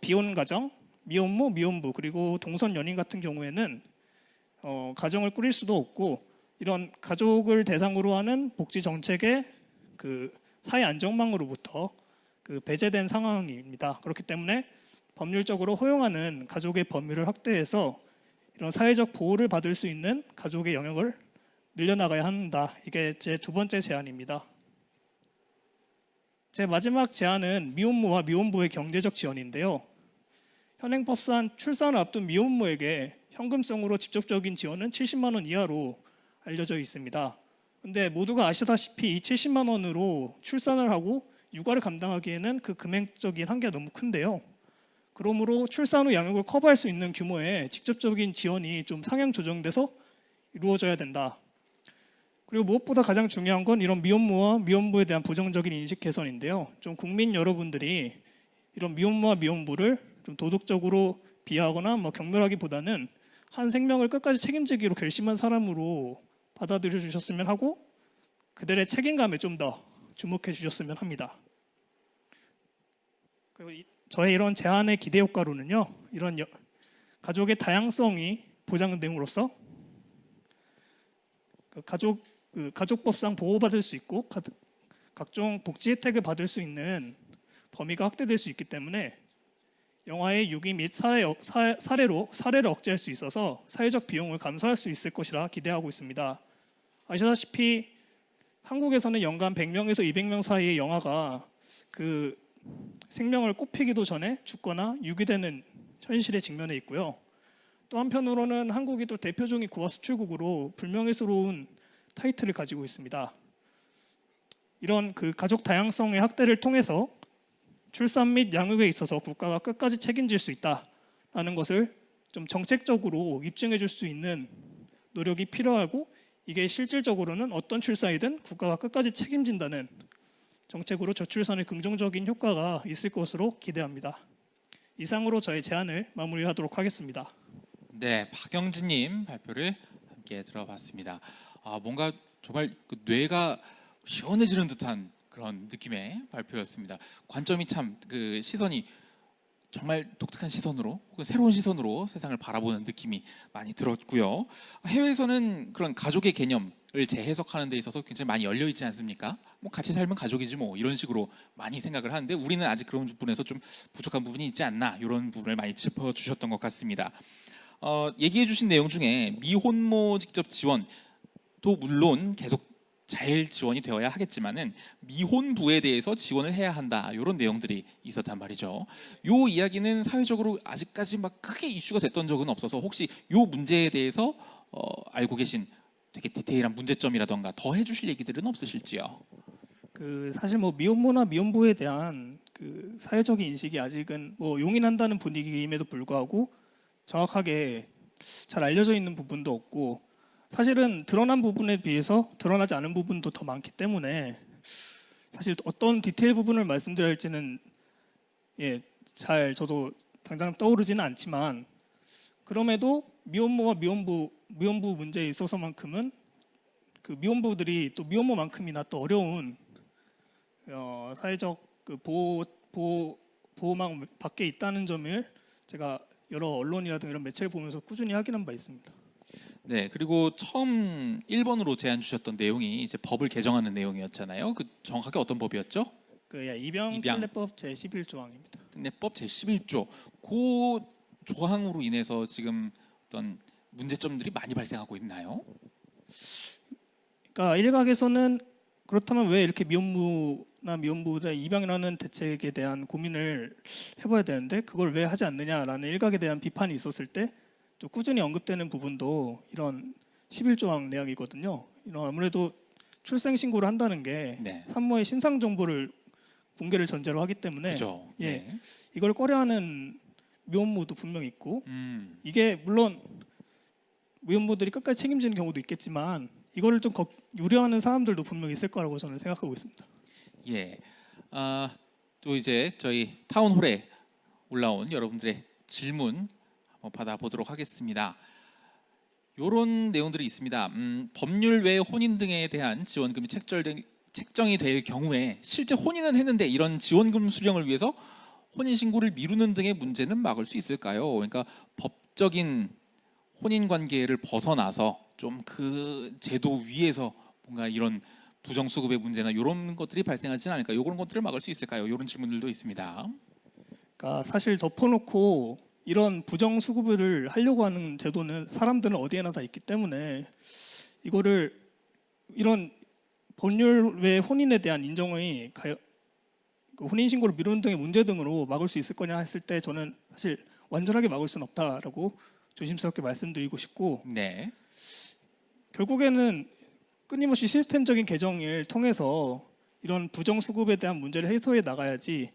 Speaker 4: 비혼 가정, 미혼모, 미혼부, 그리고 동성 연인 같은 경우에는 가정을 꾸릴 수도 없고, 이런 가족을 대상으로 하는 복지 정책의 사회 안전망으로부터 배제된 상황입니다. 그렇기 때문에 법률적으로 허용하는 가족의 범위를 확대해서 이런 사회적 보호를 받을 수 있는 가족의 영역을 늘려나가야 한다. 이게 제 두 번째 제안입니다. 제 마지막 제안은 미혼모와 미혼부의 경제적 지원인데요. 현행법상 출산을 앞둔 미혼모에게 현금성으로 직접적인 지원은 70만 원 이하로 알려져 있습니다. 근데 모두가 아시다시피 이 70만 원으로 출산을 하고 육아를 감당하기에는 그 금액적인 한계가 너무 큰데요. 그러므로 출산 후 양육을 커버할 수 있는 규모의 직접적인 지원이 좀 상향 조정돼서 이루어져야 된다. 그리고 무엇보다 가장 중요한 건 이런 미혼모와 미혼부에 대한 부정적인 인식 개선인데요. 좀 국민 여러분들이 이런 미혼모와 미혼부를 좀 도덕적으로 비하하거나 경멸하기보다는 한 생명을 끝까지 책임지기로 결심한 사람으로 받아들여 주셨으면 하고, 그들의 책임감에 좀 더 주목해 주셨으면 합니다. 그리고 저의 이런 제안의 기대 효과로는요, 이런 가족의 다양성이 보장됨으로써 가족법상 보호받을 수 있고 각종 복지 혜택을 받을 수 있는 범위가 확대될 수 있기 때문에 영아의 유기 및 살해를 억제할 수 있어서 사회적 비용을 감소할 수 있을 것이라 기대하고 있습니다. 아시다시피 한국에서는 연간 100명에서 200명 사이의 영아가 생명을 꽃피기도 전에 죽거나 유기되는 현실에 직면해 있고요. 또 한편으로는 한국이 또 대표적인 고아 수출국으로 불명예스러운 타이틀을 가지고 있습니다. 이런 가족 다양성의 확대를 통해서 출산 및 양육에 있어서 국가가 끝까지 책임질 수 있다는 것을 좀 정책적으로 입증해 줄 수 있는 노력이 필요하고, 이게 실질적으로는 어떤 출산이든 국가가 끝까지 책임진다는 정책으로 저출산의 긍정적인 효과가 있을 것으로 기대합니다. 이상으로 저의 제안을 마무리하도록 하겠습니다.
Speaker 1: 네, 박영진님 발표를 함께 들어봤습니다. 뭔가 정말 뇌가 시원해지는 듯한 그런 느낌의 발표였습니다. 관점이 참 시선이 정말 독특한 시선으로, 혹은 새로운 시선으로 세상을 바라보는 느낌이 많이 들었고요. 해외에서는 그런 가족의 개념을 재해석하는 데 있어서 굉장히 많이 열려 있지 않습니까? 같이 살면 가족이지 이런 식으로 많이 생각을 하는데, 우리는 아직 그런 부분에서 좀 부족한 부분이 있지 않나, 이런 부분을 많이 짚어주셨던 것 같습니다. 얘기해 주신 내용 중에 미혼모 직접 지원도 물론 계속 잘 지원이 되어야 하겠지만은 미혼부에 대해서 지원을 해야 한다, 이런 내용들이 있었단 말이죠. 이 이야기는 사회적으로 아직까지 크게 이슈가 됐던 적은 없어서, 혹시 이 문제에 대해서 알고 계신 되게 디테일한 문제점이라던가 더 해주실 얘기들은 없으실지요?
Speaker 4: 사실 미혼모나 미혼부에 대한 사회적인 인식이 아직은 용인한다는 분위기임에도 불구하고 정확하게 잘 알려져 있는 부분도 없고, 사실은 드러난 부분에 비해서 드러나지 않은 부분도 더 많기 때문에 사실 어떤 디테일 부분을 말씀드려야 할지는 저도 당장 떠오르지는 않지만, 그럼에도 미혼모와 미혼부 문제에 있어서만큼은 미혼부들이 또 미혼모만큼이나 또 어려운 사회적 보호망 밖에 있다는 점을 제가 여러 언론이라든가 이런 매체를 보면서 꾸준히 확인한 바 있습니다.
Speaker 1: 네, 그리고 처음 1번으로 제안 주셨던 내용이 이제 법을 개정하는 내용이었잖아요. 정확하게 어떤 법이었죠?
Speaker 4: 입양특례법 제11조항입니다.
Speaker 1: 특례법 제11조. 그 조항으로 인해서 지금 어떤 문제점들이 많이 발생하고 있나요?
Speaker 4: 일각에서는 그렇다면 왜 이렇게 미혼모나 미혼부에 입양이라는 대책에 대한 고민을 해봐야 되는데 그걸 왜 하지 않느냐라는 일각에 대한 비판이 있었을 때, 좀 꾸준히 언급되는 부분도 이런 11조항 내용이거든요. 이런 아무래도 출생 신고를 한다는 게
Speaker 1: 네.
Speaker 4: 산모의 신상 정보를 공개를 전제로 하기 때문에
Speaker 1: 그죠.
Speaker 4: 예.
Speaker 1: 네.
Speaker 4: 이걸 꺼려하는 미혼모도 분명히 있고
Speaker 1: 음.
Speaker 4: 이게 물론 미혼모들이 끝까지 책임지는 경우도 있겠지만 이거를 좀 우려하는 사람들도 분명히 있을 거라고 저는 생각하고 있습니다.
Speaker 1: 예. 또 이제 저희 타운홀에 올라온 여러분들의 질문 한번 받아보도록 하겠습니다. 이런 내용들이 있습니다. 법률 외 혼인 등에 대한 지원금이 책정이 될 경우에 실제 혼인은 했는데 이런 지원금 수령을 위해서 혼인 신고를 미루는 등의 문제는 막을 수 있을까요? 그러니까 법적인 혼인 관계를 벗어나서 좀 그 제도 위에서 뭔가 이런 부정수급의 문제나 이런 것들이 발생하지는 않을까? 이런 것들을 막을 수 있을까요? 이런 질문들도 있습니다.
Speaker 4: 그러니까 사실 덮어놓고 이런 부정수급을 하려고 하는 제도는 사람들은 어디에나 다 있기 때문에 이거를 이런 법률 외 혼인에 대한 인정의 혼인 신고를 미루는 등의 문제 등으로 막을 수 있을 거냐 했을 때 저는 사실 완전하게 막을 수는 없다라고 조심스럽게 말씀드리고 싶고
Speaker 1: 네.
Speaker 4: 결국에는 끊임없이 시스템적인 개정을 통해서 이런 부정수급에 대한 문제를 해소해 나가야지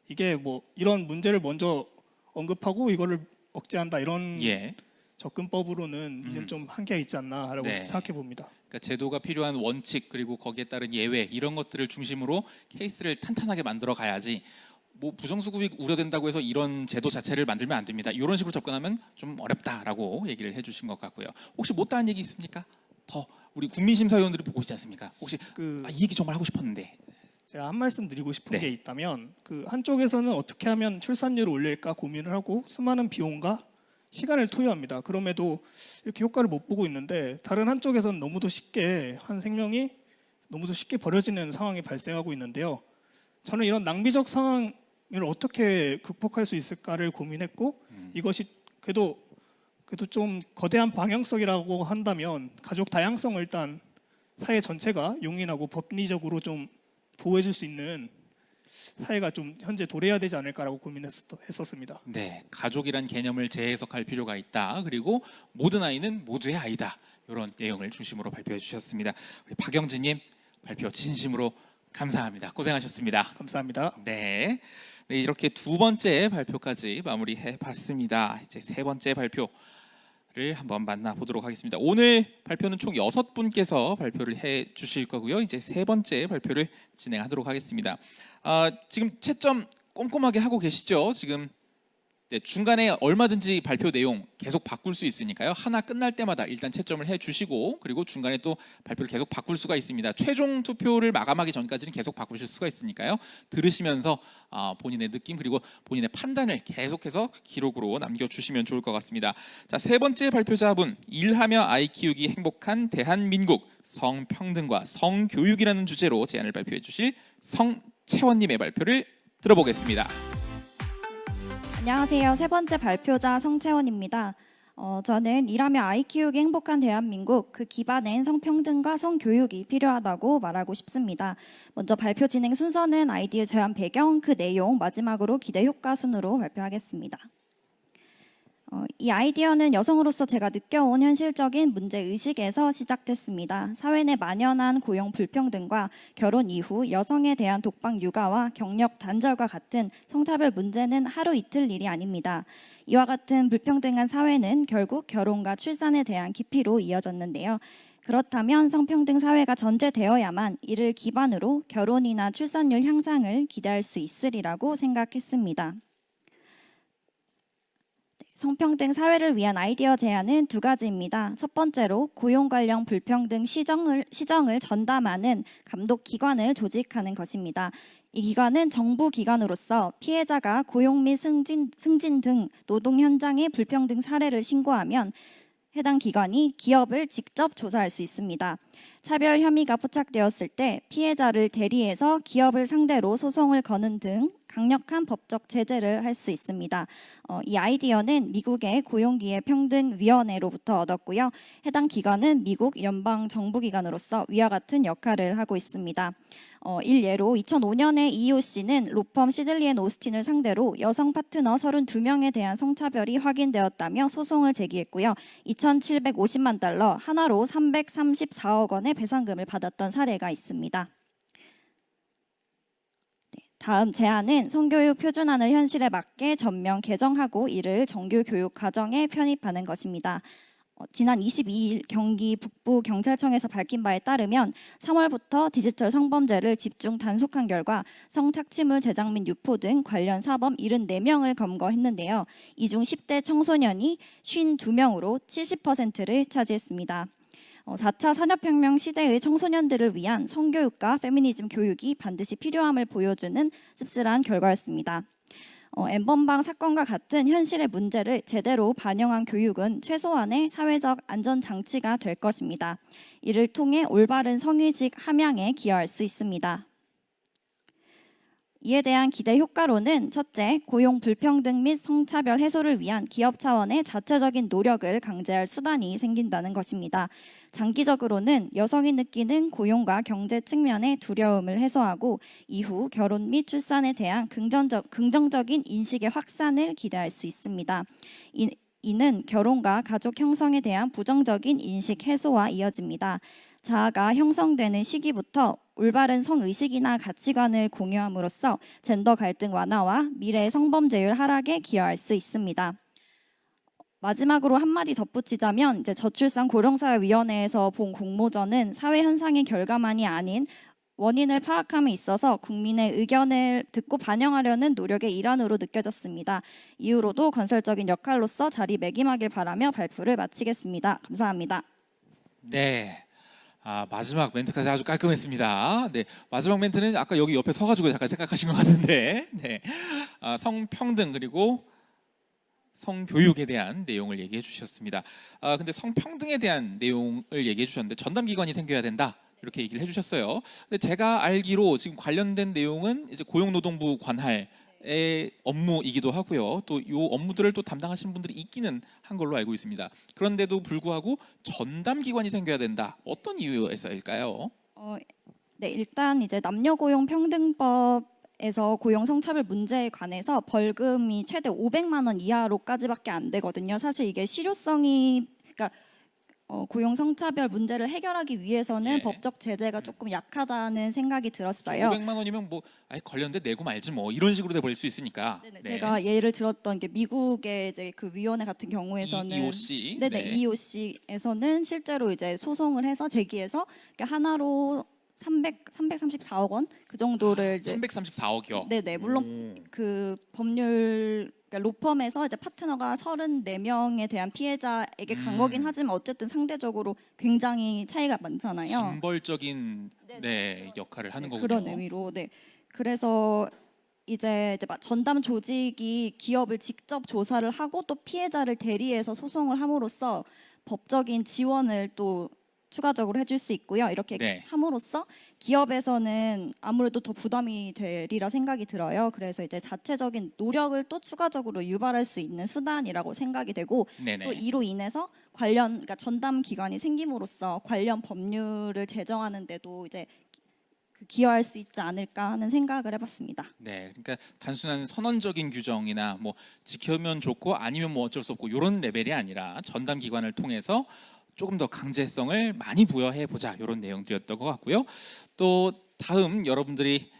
Speaker 4: 이게 뭐 이런 문제를 먼저 언급하고 이거를 억제한다 이런
Speaker 1: 예.
Speaker 4: 접근법으로는 이제 좀 한계가 있지 않나라고
Speaker 1: 네.
Speaker 4: 생각해 봅니다.
Speaker 1: 그러니까 제도가 필요한 원칙 그리고 거기에 따른 예외 이런 것들을 중심으로 케이스를 탄탄하게 만들어 가야지 뭐 부정수급이 우려된다고 해서 이런 제도 자체를 만들면 안 됩니다. 이런 식으로 접근하면 좀 어렵다라고 얘기를 해주신 것 같고요. 혹시 못다한 얘기 있습니까? 더 우리 국민심사위원들이 보고 있지 않습니까? 혹시 이 얘기 정말 하고 싶었는데
Speaker 4: 제가 한 말씀 드리고 싶은
Speaker 1: 네.
Speaker 4: 게 있다면 그 한쪽에서는 어떻게 하면 출산율을 올릴까 고민을 하고 수많은 비용과 시간을 토요합니다. 그럼에도 이렇게 효과를 못 보고 있는데 다른 한쪽에서는 너무도 쉽게 한 생명이 너무도 쉽게 버려지는 상황이 발생하고 있는데요. 저는 이런 낭비적 상황을 어떻게 극복할 수 있을까를 고민했고 이것이 그래도 좀 거대한 방향성이라고 한다면 가족 다양성을 일단 사회 전체가 용인하고 법리적으로 좀 보호해줄 수 있는 사회가 좀 현재 도래해야 되지 않을까라고 고민했었습니다.
Speaker 1: 네, 가족이란 개념을 재해석할 필요가 있다. 그리고 모든 아이는 모두의 아이다. 이런 내용을 중심으로 발표해 주셨습니다. 우리 박영진님 발표 진심으로 감사합니다. 고생하셨습니다.
Speaker 4: 감사합니다.
Speaker 1: 네, 이렇게 두 번째 발표까지 마무리해 봤습니다. 이제 세 번째 발표를 한번 만나보도록 하겠습니다. 오늘 발표는 총 6분께서 발표를 해 주실 거고요. 이제 세 번째 발표를 진행하도록 하겠습니다. 지금 채점 꼼꼼하게 하고 계시죠? 지금 네, 중간에 얼마든지 발표 내용 계속 바꿀 수 있으니까요. 하나 끝날 때마다 일단 채점을 해주시고 그리고 중간에 또 발표를 계속 바꿀 수가 있습니다. 최종 투표를 마감하기 전까지는 계속 바꾸실 수가 있으니까요. 들으시면서 본인의 느낌 그리고 본인의 판단을 계속해서 기록으로 남겨주시면 좋을 것 같습니다. 자, 세 번째 발표자분, 일하며 아이 키우기 행복한 대한민국 성평등과 성교육이라는 주제로 제안을 발표해 주실 성채원님의 발표를 들어보겠습니다.
Speaker 9: 안녕하세요. 세 번째 발표자 성채원입니다. 저는 일하며 아이 키우기 행복한 대한민국 그 기반엔 성평등과 성교육이 필요하다고 말하고 싶습니다. 먼저 발표 진행 순서는 아이디어 제안 배경, 그 내용, 마지막으로 기대 효과 순으로 발표하겠습니다. 이 아이디어는 여성으로서 제가 느껴온 현실적인 문제의식에서 시작됐습니다. 사회 내 만연한 고용 불평등과 결혼 이후 여성에 대한 독방 육아와 경력 단절과 같은 성차별 문제는 하루 이틀 일이 아닙니다. 이와 같은 불평등한 사회는 결국 결혼과 출산에 대한 기피로 이어졌는데요. 그렇다면 성평등 사회가 전제되어야만 이를 기반으로 결혼이나 출산율 향상을 기대할 수 있으리라고 생각했습니다. 성평등 사회를 위한 아이디어 제안은 두 가지입니다. 첫 번째로 고용 관련 불평등 시정을 전담하는 감독 기관을 조직하는 것입니다. 이 기관은 정부 기관으로서 피해자가 고용 및 승진 등 노동 현장의 불평등 사례를 신고하면 해당 기관이 기업을 직접 조사할 수 있습니다. 차별 혐의가 포착되었을 때 피해자를 대리해서 기업을 상대로 소송을 거는 등 강력한 법적 제재를 할 수 있습니다. 이 아이디어는 미국의 고용기회평등위원회로부터 얻었고요. 해당 기관은 미국 연방 정부기관으로서 위와 같은 역할을 하고 있습니다. 일예로 2005년에 EEOC는 로펌 시들리 앤 오스틴을 상대로 여성 파트너 32명에 대한 성차별이 확인되었다며 소송을 제기했고요. 2,750만 달러, 한화로 334억 원의 배상금을 받았던 사례가 있습니다. 다음 제안은 성교육 표준안을 현실에 맞게 전면 개정하고 이를 정규 교육 과정에 편입하는 것입니다. 지난 22일 경기 북부경찰청에서 밝힌 바에 따르면 3월부터 디지털 성범죄를 집중 단속한 결과 성착취물 제작 및 유포 등 관련 사범 74명을 검거했는데요. 이 중 10대 청소년이 52명으로 70%를 차지했습니다. 4차 산업혁명 시대의 청소년들을 위한 성교육과 페미니즘 교육이 반드시 필요함을 보여주는 씁쓸한 결과였습니다. 엠번방 사건과 같은 현실의 문제를 제대로 반영한 교육은 최소한의 사회적 안전장치가 될 것입니다. 이를 통해 올바른 성의직 함양에 기여할 수 있습니다. 이에 대한 기대 효과로는 첫째, 고용 불평등 및 성차별 해소를 위한 기업 차원의 자체적인 노력을 강제할 수단이 생긴다는 것입니다. 장기적으로는 여성이 느끼는 고용과 경제 측면의 두려움을 해소하고 이후 결혼 및 출산에 대한 긍정적인 인식의 확산을 기대할 수 있습니다. 이는 결혼과 가족 형성에 대한 부정적인 인식 해소와 이어집니다. 자아가 형성되는 시기부터 올바른 성의식이나 가치관을 공유함으로써 젠더 갈등 완화와 미래 성범죄율 하락에 기여할 수 있습니다. 마지막으로 한마디 덧붙이자면 이제 저출산 고령사회위원회에서 본 공모전은 사회 현상의 결과만이 아닌 원인을 파악함에 있어서 국민의 의견을 듣고 반영하려는 노력의 일환으로 느껴졌습니다. 이후로도 건설적인 역할로서 자리매김하길 바라며 발표를 마치겠습니다. 감사합니다.
Speaker 1: 네. 마지막 멘트까지 아주 깔끔했습니다. 네, 마지막 멘트는 아까 여기 옆에 서가지고 잠깐 생각하신 것 같은데, 네, 성평등 그리고 성교육에 대한 내용을 얘기해 주셨습니다. 근데 성평등에 대한 내용을 얘기해 주셨는데 전담기관이 생겨야 된다 이렇게 얘기를 해주셨어요. 근데 제가 알기로 지금 관련된 내용은 이제 고용노동부 관할의 업무이기도 하고요. 또 이 업무들을 또 담당하시는 분들이 있기는 한 걸로 알고 있습니다. 그런데도 불구하고 전담기관이 생겨야 된다. 어떤 이유에서일까요?
Speaker 9: 네, 일단 이제 남녀고용평등법에서 고용 성차별 문제에 관해서 벌금이 최대 500만 원 이하로까지밖에 안 되거든요. 사실 이게 실효성이 그러니까 고용 성차별 문제를 해결하기 위해서는
Speaker 1: 예.
Speaker 9: 법적 제재가 조금 약하다는 생각이 들었어요.
Speaker 1: 500만 원이면 뭐 관련돼 내고 말지 뭐 이런 식으로 돼버릴 수 있으니까.
Speaker 9: 네네,
Speaker 1: 네.
Speaker 9: 제가 예를 들었던 게 미국의 이제 그 위원회 같은 경우에서는
Speaker 1: EEOC.
Speaker 9: 네네, EEOC에서는 실제로 이제 소송을 해서 제기해서 하나로 334억 원 그 정도를 이제
Speaker 1: 334억이요.
Speaker 9: 네네, 물론 그 법률 그러니까 로펌에서 이제 파트너가 34명에 대한 피해자에게 간 거긴 하지만 어쨌든 상대적으로 굉장히 차이가 많잖아요.
Speaker 1: 징벌적인 역할을 하는 거군요.
Speaker 9: 그런 의미로 그래서 이제 전담 조직이 기업을 직접 조사를 하고 또 피해자를 대리해서 소송을 함으로써 법적인 지원을 또 추가적으로 해줄 수 있고요. 이렇게 함으로써 기업에서는 아무래도 더 부담이 되리라 생각이 들어요. 그래서 이제 자체적인 노력을 또 추가적으로 유발할 수 있는 수단이라고 생각이 되고 또 이로 인해서 그러니까 전담 기관이 생김으로써 관련 법률을 제정하는 데도 이제 기여할 수 있지 않을까 하는 생각을 해봤습니다.
Speaker 1: 네, 그러니까 단순한 선언적인 규정이나 뭐 지켜면 좋고 아니면 뭐 어쩔 수 없고 이런 레벨이 아니라 전담 기관을 통해서 조금 더 강제성을 많이 부여해 보자 이런 내용들이었던 것 같고요. 또 다음 여러분들이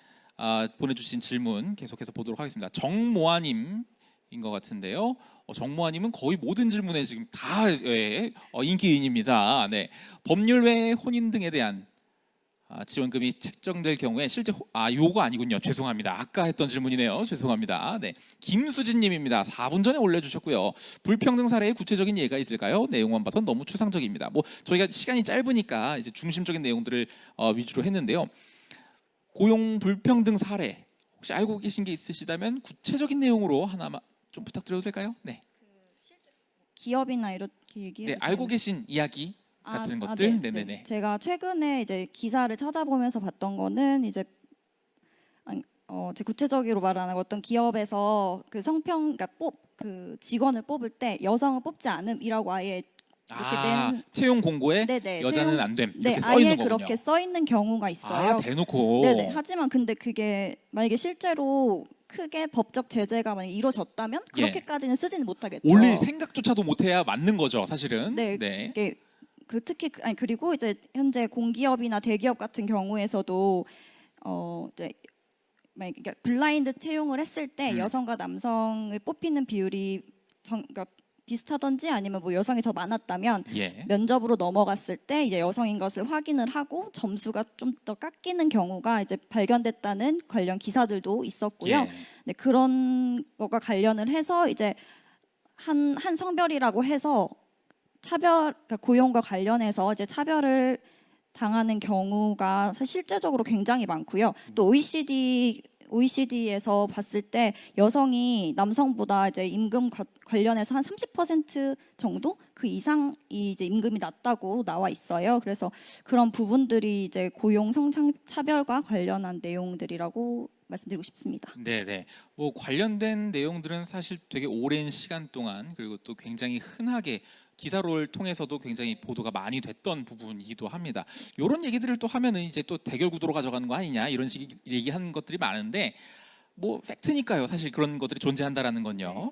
Speaker 1: 보내주신 질문 계속해서 보도록 하겠습니다. 정모아님인 것 같은데요. 정모아님은 거의 모든 질문에 지금 다 인기인입니다. 네, 법률 외 혼인 등에 대한 지원금이 책정될 경우에 실제 요거 아니군요. 죄송합니다. 아까 했던 질문이네요. 죄송합니다. 네, 김수진님입니다. 4분 전에 올려주셨고요. 불평등 사례의 구체적인 예가 있을까요? 내용만 봐선 너무 추상적입니다. 뭐 저희가 시간이 짧으니까 이제 중심적인 내용들을 위주로 했는데요. 고용 불평등 사례 혹시 알고 계신 게 있으시다면 구체적인 내용으로 하나만 좀 부탁드려도 될까요? 네.
Speaker 9: 기업이나 이렇게 얘기해.
Speaker 1: 네, 알고 계신 이야기. 같은 것들. 네네네.
Speaker 9: 제가 최근에 이제 기사를 찾아보면서 봤던 거는 이제 제 구체적으로 말하는 어떤 기업에서 그 그러니까 그 직원을 뽑을 때 여성을 뽑지 않음이라고 아예 이렇게 된
Speaker 1: 채용 공고에
Speaker 9: 네네,
Speaker 1: 여자는
Speaker 9: 채용-
Speaker 1: 안 됨.
Speaker 9: 네,
Speaker 1: 이렇게 써
Speaker 9: 아예
Speaker 1: 있는 거군요.
Speaker 9: 그렇게 써 있는 경우가 있어요.
Speaker 1: 대놓고.
Speaker 9: 네네. 하지만 근데 그게 만약에 실제로 크게 법적 제재가 만약 이루어졌다면 그렇게까지는 쓰지는 못하겠죠.
Speaker 1: 올릴 생각조차도 못해야 맞는 거죠, 사실은.
Speaker 9: 네, 이게 특히 그리고 이제 현재 공기업이나 대기업 같은 경우에서도 이제 그러니까 블라인드 채용을 했을 때 여성과 남성을 뽑히는 비율이 그러니까 비슷하던지 아니면 뭐 여성이 더 많았다면 면접으로 넘어갔을 때 이제 여성인 것을 확인을 하고 점수가 좀 더 깎이는 경우가 이제 발견됐다는 관련 기사들도 있었고요. 네, 그런 거가 관련을 해서 이제 한 성별이라고 해서 그러니까 고용과 관련해서 이제 차별을 당하는 경우가 사실 실제적으로 굉장히 많고요. 또 OECD에서 봤을 때 여성이 남성보다 이제 임금 관련해서 한 30% 정도 그 이상이 이제 임금이 낮다고 나와 있어요. 그래서 그런 부분들이 이제 고용 성차별과 관련한 내용들이라고 말씀드리고 싶습니다.
Speaker 1: 네네. 뭐 관련된 내용들은 사실 되게 오랜 시간 동안 그리고 또 굉장히 흔하게 기사를 통해서도 굉장히 보도가 많이 됐던 부분이기도 합니다. 이런 얘기들을 또 하면은 이제 또 대결 구도로 가져가는 거 아니냐 이런 식 얘기하는 것들이 많은데 뭐 팩트니까요. 사실 그런 것들이 존재한다라는 건요.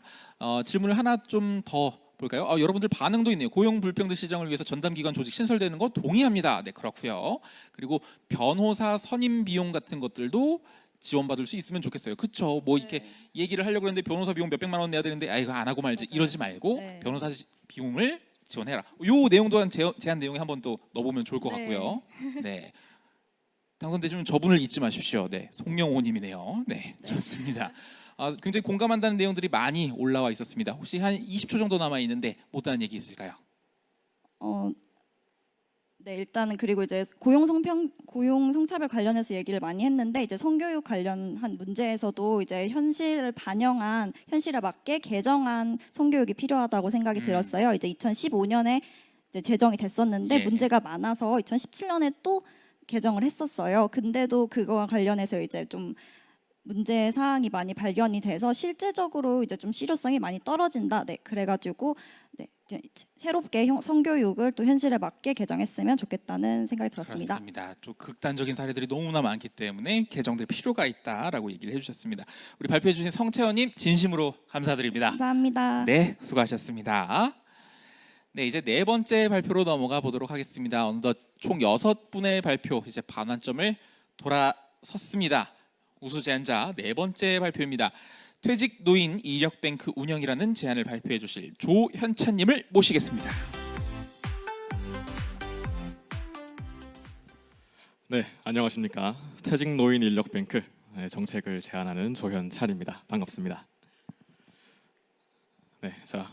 Speaker 1: 질문을 하나 좀 더 볼까요? 여러분들 반응도 있네요. 고용 불평등 시정을 위해서 전담기관 조직 신설되는 거 동의합니다. 네, 그렇고요. 그리고 변호사 선임 비용 같은 것들도 지원받을 수 있으면 좋겠어요. 그렇죠. 뭐 이렇게 얘기를 하려고 했는데 변호사 비용 몇백만 원 내야 되는데 이거 안 하고 말지 이러지 말고 변호사 비용을 지원해라. 요 내용 또한 제안 내용에 한번 또 넣어보면 좋을 것 같고요. 네. 당선되시면 저분을 잊지 마십시오. 네, 송영호님이네요. 네, 좋습니다. 굉장히 공감한다는 내용들이 많이 올라와 있었습니다. 혹시 한 20초 정도 남아 있는데 못다한 얘기 있을까요?
Speaker 9: 네, 일단은 그리고 이제 고용 성차별 관련해서 얘기를 많이 했는데 이제 성교육 관련한 문제에서도 이제 현실에 맞게 개정한 성교육이 필요하다고 생각이 들었어요. 이제 2015년에 이제 제정이 됐었는데 문제가 많아서 2017년에 또 개정을 했었어요. 근데도 그거와 관련해서 이제 좀 문제 사항이 많이 발견이 돼서 실제적으로 이제 좀 실효성이 많이 떨어진다. 네, 그래가지고 새롭게 성교육을 또 현실에 맞게 개정했으면 좋겠다는 생각이 들었습니다.
Speaker 1: 그렇습니다. 좀 극단적인 사례들이 너무나 많기 때문에 개정될 필요가 있다라고 얘기를 해주셨습니다. 우리 발표해 주신 성채원님 진심으로 감사드립니다.
Speaker 9: 감사합니다.
Speaker 1: 네, 수고하셨습니다. 네, 이제 네 번째 발표로 넘어가 보도록 하겠습니다. 어느덧 총 6분의 발표 이제 반환점을 돌아섰습니다. 우수 제안자 네 번째 발표입니다. 퇴직 노인 이력뱅크 운영이라는 제안을 발표해 주실 조현찬님을 모시겠습니다.
Speaker 10: 네, 안녕하십니까. 퇴직 노인 인력뱅크 정책을 제안하는 조현찬입니다. 반갑습니다. 네, 자,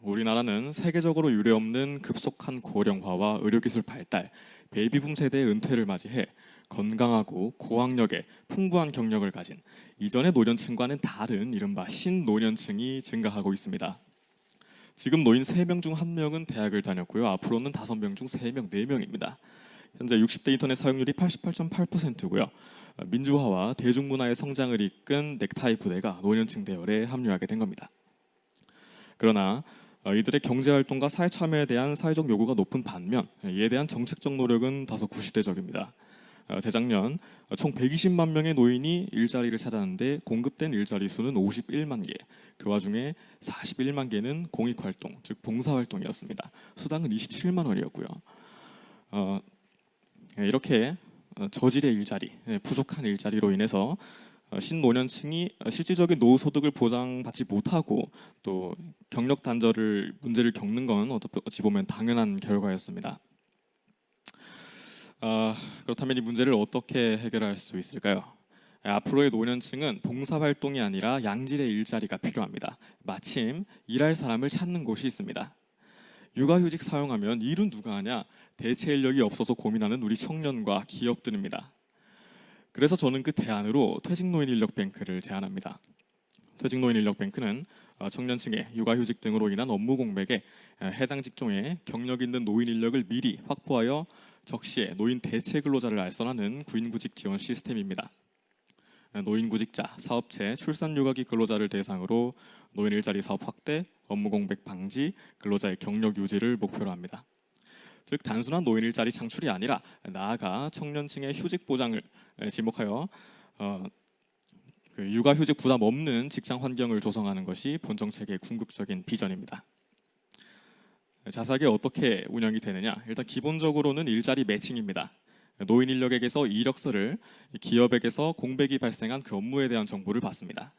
Speaker 10: 우리나라는 세계적으로 유례없는 급속한 고령화와 의료기술 발달, 베이비붐 세대의 은퇴를 맞이해 건강하고 고학력의 풍부한 경력을 가진 이전의 노년층과는 다른 이른바 신노년층이 증가하고 있습니다. 지금 노인 3명 중 1명은 대학을 다녔고요. 앞으로는 5명 중 3명, 4명입니다. 현재 60대 인터넷 사용률이 88.8%고요. 민주화와 대중문화의 성장을 이끈 넥타이 부대가 노년층 대열에 합류하게 된 겁니다. 그러나 이들의 경제활동과 사회 참여에 대한 사회적 요구가 높은 반면 이에 대한 정책적 노력은 다소 구시대적입니다. 재작년 총 120만 명의 노인이 일자리를 찾았는데 공급된 일자리 수는 51만 개, 그 와중에 41만 개는 공익활동, 즉 봉사활동이었습니다. 수당은 27만 원이었고요. 이렇게 저질의 일자리, 부족한 일자리로 인해서 신노년층이 실질적인 노후소득을 보장받지 못하고 또 경력 단절을 문제를 겪는 건 어찌 보면 당연한 결과였습니다. 그렇다면 이 문제를 어떻게 해결할 수 있을까요? 앞으로의 노년층은 봉사활동이 아니라 양질의 일자리가 필요합니다. 마침 일할 사람을 찾는 곳이 있습니다. 육아휴직 사용하면 일은 누가 하냐? 대체 인력이 없어서 고민하는 우리 청년과 기업들입니다. 그래서 저는 그 대안으로 퇴직노인 인력뱅크를 제안합니다. 퇴직노인 인력뱅크는 청년층의 육아휴직 등으로 인한 업무 공백에 해당 직종에 경력 있는 노인 인력을 미리 확보하여 적시에 노인 대체 근로자를 알선하는 구인구직 지원 시스템입니다. 노인구직자, 사업체, 출산육아기 근로자를 대상으로 노인 일자리 사업 확대, 업무 공백 방지, 근로자의 경력 유지를 목표로 합니다. 즉 단순한 노인 일자리 창출이 아니라 나아가 청년층의 휴직 보장을 지목하여 육아휴직 부담 없는 직장 환경을 조성하는 것이 본 정책의 궁극적인 비전입니다. 자세하게 어떻게 운영이 되느냐? 일단 기본적으로는 일자리 매칭입니다. 노인 인력에게서 이력서를, 기업에게서 공백이 발생한 그 업무에 대한 정보를 받습니다.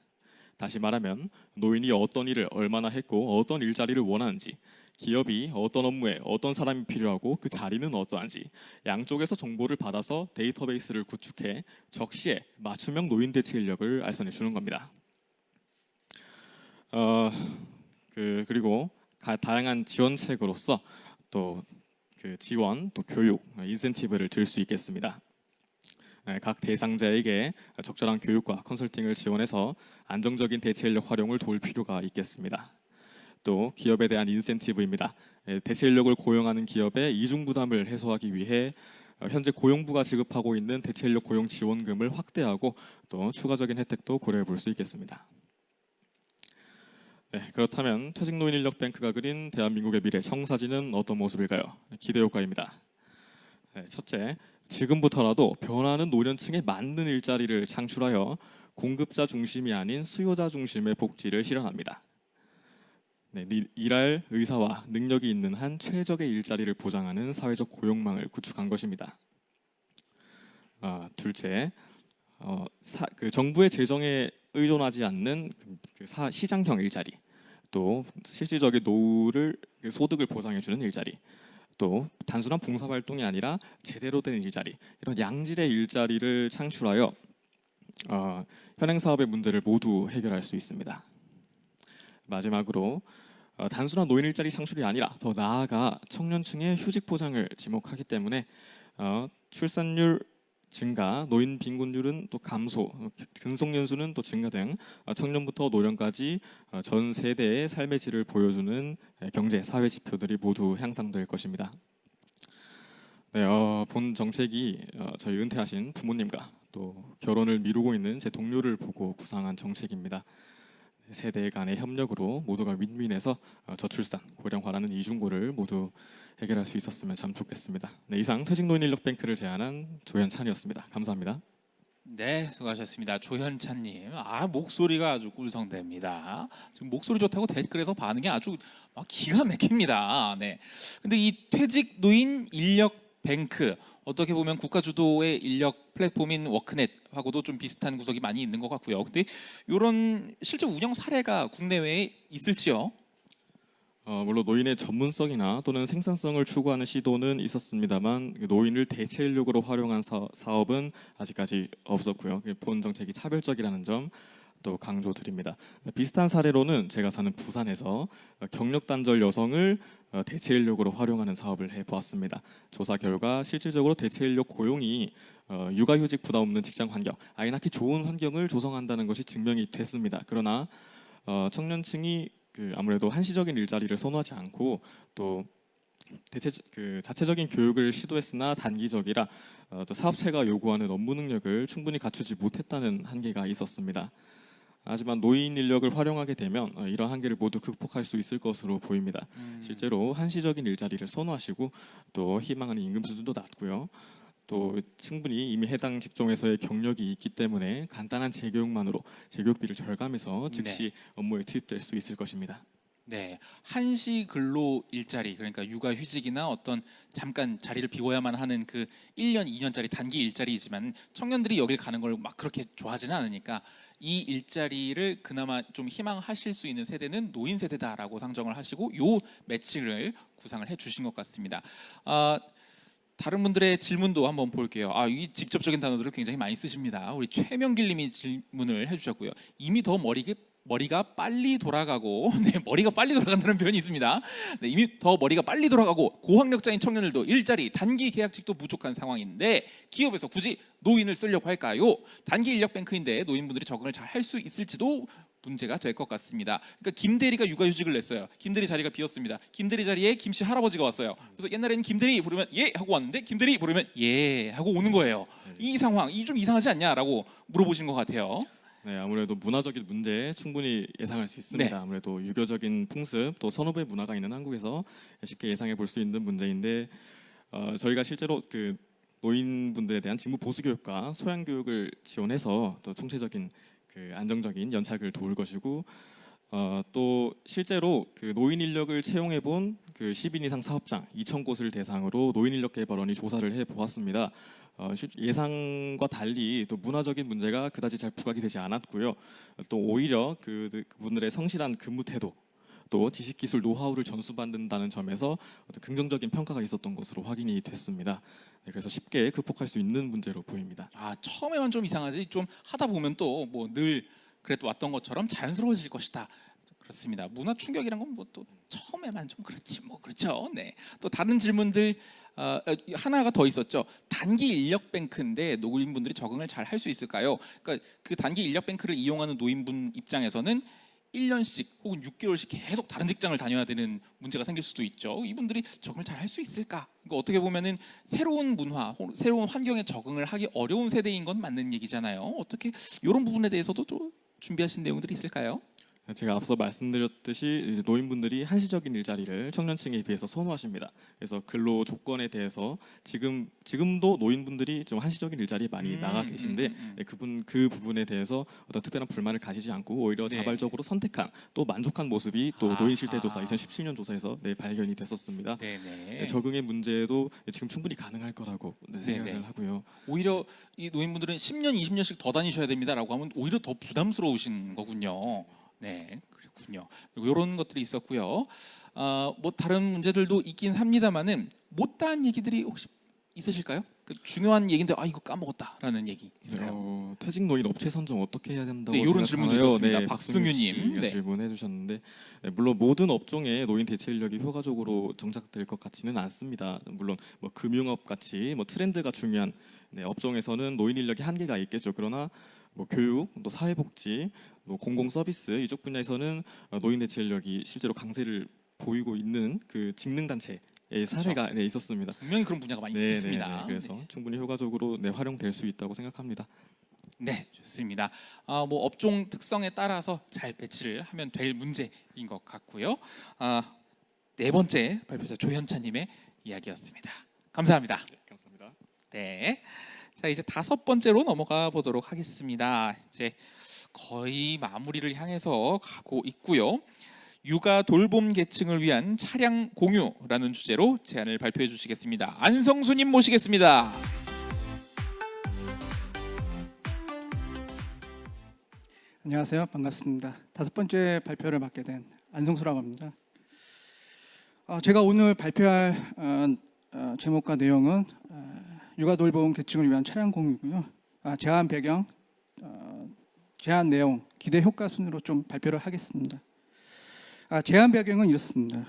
Speaker 10: 다시 말하면 노인이 어떤 일을 얼마나 했고 어떤 일자리를 원하는지, 기업이 어떤 업무에 어떤 사람이 필요하고 그 자리는 어떠한지 양쪽에서 정보를 받아서 데이터베이스를 구축해 적시에 맞춤형 노인 대체 인력을 알선해 주는 겁니다. 그리고 다양한 지원책으로서 또 그 지원, 또 교육, 인센티브를 들 수 있겠습니다. 각 대상자에게 적절한 교육과 컨설팅을 지원해서 안정적인 대체 인력 활용을 도울 필요가 있겠습니다. 또 기업에 대한 인센티브입니다. 대체 인력을 고용하는 기업의 이중 부담을 해소하기 위해 현재 고용부가 지급하고 있는 대체 인력 고용 지원금을 확대하고 또 추가적인 혜택도 고려해 볼 수 있겠습니다. 네, 그렇다면 퇴직노인 인력뱅크가 그린 대한민국의 미래 청사진은 어떤 모습일까요? 기대 효과입니다. 네, 첫째, 지금부터라도 변화하는 노년층에 맞는 일자리를 창출하여 공급자 중심이 아닌 수요자 중심의 복지를 실현합니다. 네, 일할 의사와 능력이 있는 한 최적의 일자리를 보장하는 사회적 고용망을 구축한 것입니다. 둘째, 정부의 재정에 의존하지 않는 시장형 일자리, 또 실질적인 노후를 소득을 보장해주는 일자리, 또 단순한 봉사활동이 아니라 제대로 된 일자리, 이런 양질의 일자리를 창출하여 현행 사업의 문제를 모두 해결할 수 있습니다. 마지막으로 단순한 노인 일자리 창출이 아니라 더 나아가 청년층의 휴직 보장을 지목하기 때문에 출산율 증가, 노인 빈곤율은 또 감소, 근속연수는 또 증가 등 청년부터 노령까지 전 세대의 삶의 질을 보여주는 경제, 사회 지표들이 모두 향상될 것입니다. 네, 본 정책이 저희 은퇴하신 부모님과 또 결혼을 미루고 있는 제 동료를 보고 구상한 정책입니다. 세대 간의 협력으로 모두가 윈윈해서 저출산, 고령화라는 이중고를 모두 해결할 수 있었으면 참 좋겠습니다. 네, 이상 퇴직노인 인력뱅크를 제안한 조현찬이었습니다. 감사합니다.
Speaker 1: 네, 수고하셨습니다. 조현찬님, 목소리가 아주 꿀성됩니다. 지금 목소리 좋다고 댓글에서 반응이 아주 막 기가 막힙니다. 네, 근데 이 퇴직노인 인력뱅크 어떻게 보면 국가 주도의 인력 플랫폼인 워크넷하고도 좀 비슷한 구석이 많이 있는 것 같고요. 근데 이런 실제 운영 사례가 국내외에 있을지요?
Speaker 10: 물론 노인의 전문성이나 또는 생산성을 추구하는 시도는 있었습니다만 노인을 대체 인력으로 활용한 사업은 아직까지 없었고요. 본 정책이 차별적이라는 점 또 강조드립니다. 비슷한 사례로는 제가 사는 부산에서 경력 단절 여성을 대체 인력으로 활용하는 사업을 해보았습니다. 조사 결과 실질적으로 대체 인력 고용이 육아휴직 부담 없는 직장 환경, 아이 낳기 좋은 환경을 조성한다는 것이 증명이 됐습니다. 그러나 청년층이 아무래도 한시적인 일자리를 선호하지 않고 또 자체적인 교육을 시도했으나 단기적이라 또 사업체가 요구하는 업무 능력을 충분히 갖추지 못했다는 한계가 있었습니다. 하지만 노인 인력을 활용하게 되면 이런 한계를 모두 극복할 수 있을 것으로 보입니다. 실제로 한시적인 일자리를 선호하시고 또 희망하는 임금 수준도 낮고요. 또 충분히 이미 해당 직종에서의 경력이 있기 때문에 간단한 재교육만으로 재교육비를 절감해서 즉시 업무에 투입될 수 있을 것입니다.
Speaker 1: 네, 한시 근로 일자리, 그러니까 육아휴직이나 어떤 잠깐 자리를 비워야만 하는 그 1년, 2년짜리 단기 일자리이지만 청년들이 여길 가는 걸 막 그렇게 좋아하지는 않으니까 이 일자리를 그나마 좀 희망하실 수 있는 세대는 노인 세대다라고 상정을 하시고 요 매칭을 구상을 해주신 것 같습니다. 다른 분들의 질문도 한번 볼게요. 이 직접적인 단어들을 굉장히 많이 쓰십니다. 우리 최명길님이 질문을 해주셨고요. 이미 더 머리가 빨리 돌아가고, 네, 머리가 빨리 돌아간다는 표현이 있습니다. 네, 이미 더 머리가 빨리 돌아가고 고학력자인 청년들도 일자리, 단기 계약직도 부족한 상황인데 기업에서 굳이 노인을 쓰려고 할까요? 단기 인력뱅크인데 노인분들이 적응을 잘 할 수 있을지도 문제가 될 것 같습니다. 그러니까 김대리가 육아휴직을 냈어요. 김대리 자리가 비었습니다. 김대리 자리에 김씨 할아버지가 왔어요. 그래서 옛날에는 김대리 부르면 예 하고 왔는데 김대리 부르면 예 하고 오는 거예요. 이 상황, 이 좀 이상하지 않냐라고 물어보신 것 같아요.
Speaker 10: 네, 아무래도 문화적인 문제 충분히 예상할 수 있습니다.
Speaker 1: 네.
Speaker 10: 아무래도 유교적인 풍습 또 선후배 문화가 있는 한국에서 쉽게 예상해 볼 수 있는 문제인데 저희가 실제로 그 노인분들에 대한 직무 보수 교육과 소양 교육을 지원해서 또 총체적인 그 안정적인 연착을 도울 것이고 또 실제로 그 노인 인력을 채용해 본 그 10인 이상 사업장 2,000곳을 대상으로 노인 인력 개발원이 조사를 해 보았습니다. 예상과 달리 또 문화적인 문제가 그다지 잘 부각이 되지 않았고요. 또 오히려 그분들의 성실한 근무 태도 또 지식 기술 노하우를 전수받는다는 점에서 어떤 긍정적인 평가가 있었던 것으로 확인이 됐습니다. 네, 그래서 쉽게 극복할 수 있는 문제로 보입니다.
Speaker 1: 아, 처음에만 좀 이상하지 좀 하다 보면 또 뭐 늘 그래도 왔던 것처럼 자연스러워질 것이다. 그렇습니다. 문화 충격이란 건 뭐 또 처음에만 좀 그렇지 뭐 그렇죠. 네. 또 다른 질문들 하나가 더 있었죠. 단기 인력 뱅크인데 노인분들이 적응을 잘 할 수 있을까요? 그러니까 그 단기 인력 뱅크를 이용하는 노인분 입장에서는 1년씩 혹은 6개월씩 계속 다른 직장을 다녀야 되는 문제가 생길 수도 있죠. 이분들이 적응을 잘 할 수 있을까? 그러니까 어떻게 보면은 새로운 문화, 새로운 환경에 적응을 하기 어려운 세대인 건 맞는 얘기잖아요. 어떻게 이런 부분에 대해서도 또 준비하신 내용들이 있을까요?
Speaker 10: 제가 앞서 말씀드렸듯이 이제 노인분들이 한시적인 일자리를 청년층에 비해서 선호하십니다. 그래서 근로 조건에 대해서 지금도 노인분들이 좀 한시적인 일자리에 많이 나가 계신데 그 부분에 대해서 어떤 특별한 불만을 가지지 않고 오히려
Speaker 1: 네.
Speaker 10: 자발적으로 선택한 또 만족한 모습이 또 노인 실태 조사 2017년 조사에서 발견이 됐었습니다.
Speaker 1: 네네.
Speaker 10: 적응의 문제도 지금 충분히 가능할 거라고 생각을
Speaker 1: 네네.
Speaker 10: 하고요.
Speaker 1: 오히려 이 노인분들은 10년, 20년씩 더 다니셔야 됩니다라고 하면 오히려 더 부담스러우신 거군요. 네, 그렇군요. 이런 것들이 있었고요. 뭐 다른 문제들도 있긴 합니다만은 못다한 얘기들이 혹시 있으실까요? 그 중요한 얘기인데 이거 까먹었다라는 얘기 있을까요?
Speaker 10: 퇴직 노인 업체 선정 어떻게 해야 된다고
Speaker 1: 네, 이런 질문도 있었습니다.
Speaker 10: 네,
Speaker 1: 박승유님.
Speaker 10: 씨가
Speaker 1: 네.
Speaker 10: 질문해 주셨는데 물론 모든 업종에 노인 대체 인력이 효과적으로 정착될 것 같지는 않습니다. 물론 뭐 금융업 같이 뭐 트렌드가 중요한 업종에서는 노인 인력이 한계가 있겠죠. 그러나 뭐 교육, 또 사회복지, 또 공공 서비스 이쪽 분야에서는 노인 대체 인력이 실제로 강세를 보이고 있는 그 직능 단체의 사례가 있었습니다.
Speaker 1: 분명히 그런 분야가 많이 있습니다.
Speaker 10: 그래서 충분히 효과적으로 활용될 수 있다고 생각합니다.
Speaker 1: 네, 좋습니다. 뭐 업종 특성에 따라서 잘 배치를 하면 될 문제인 것 같고요. 네 번째 발표자 조현찬님의 이야기였습니다. 감사합니다.
Speaker 10: 네, 감사합니다.
Speaker 1: 네. 자, 이제 다섯 번째로 넘어가 보도록 하겠습니다. 이제 거의 마무리를 향해서 가고 있고요. 육아 돌봄 계층을 위한 차량 공유라는 주제로 제안을 발표해 주시겠습니다. 안성수님 모시겠습니다.
Speaker 11: 안녕하세요. 반갑습니다. 다섯 번째 발표를 맡게 된 안성수라고 합니다. 제가 오늘 발표할 제목과 내용은 육아 돌봄 계층을 위한 차량 공유고요. 제안 배경, 제안 내용, 기대 효과 순으로 좀 발표를 하겠습니다. 제안 배경은 이렇습니다.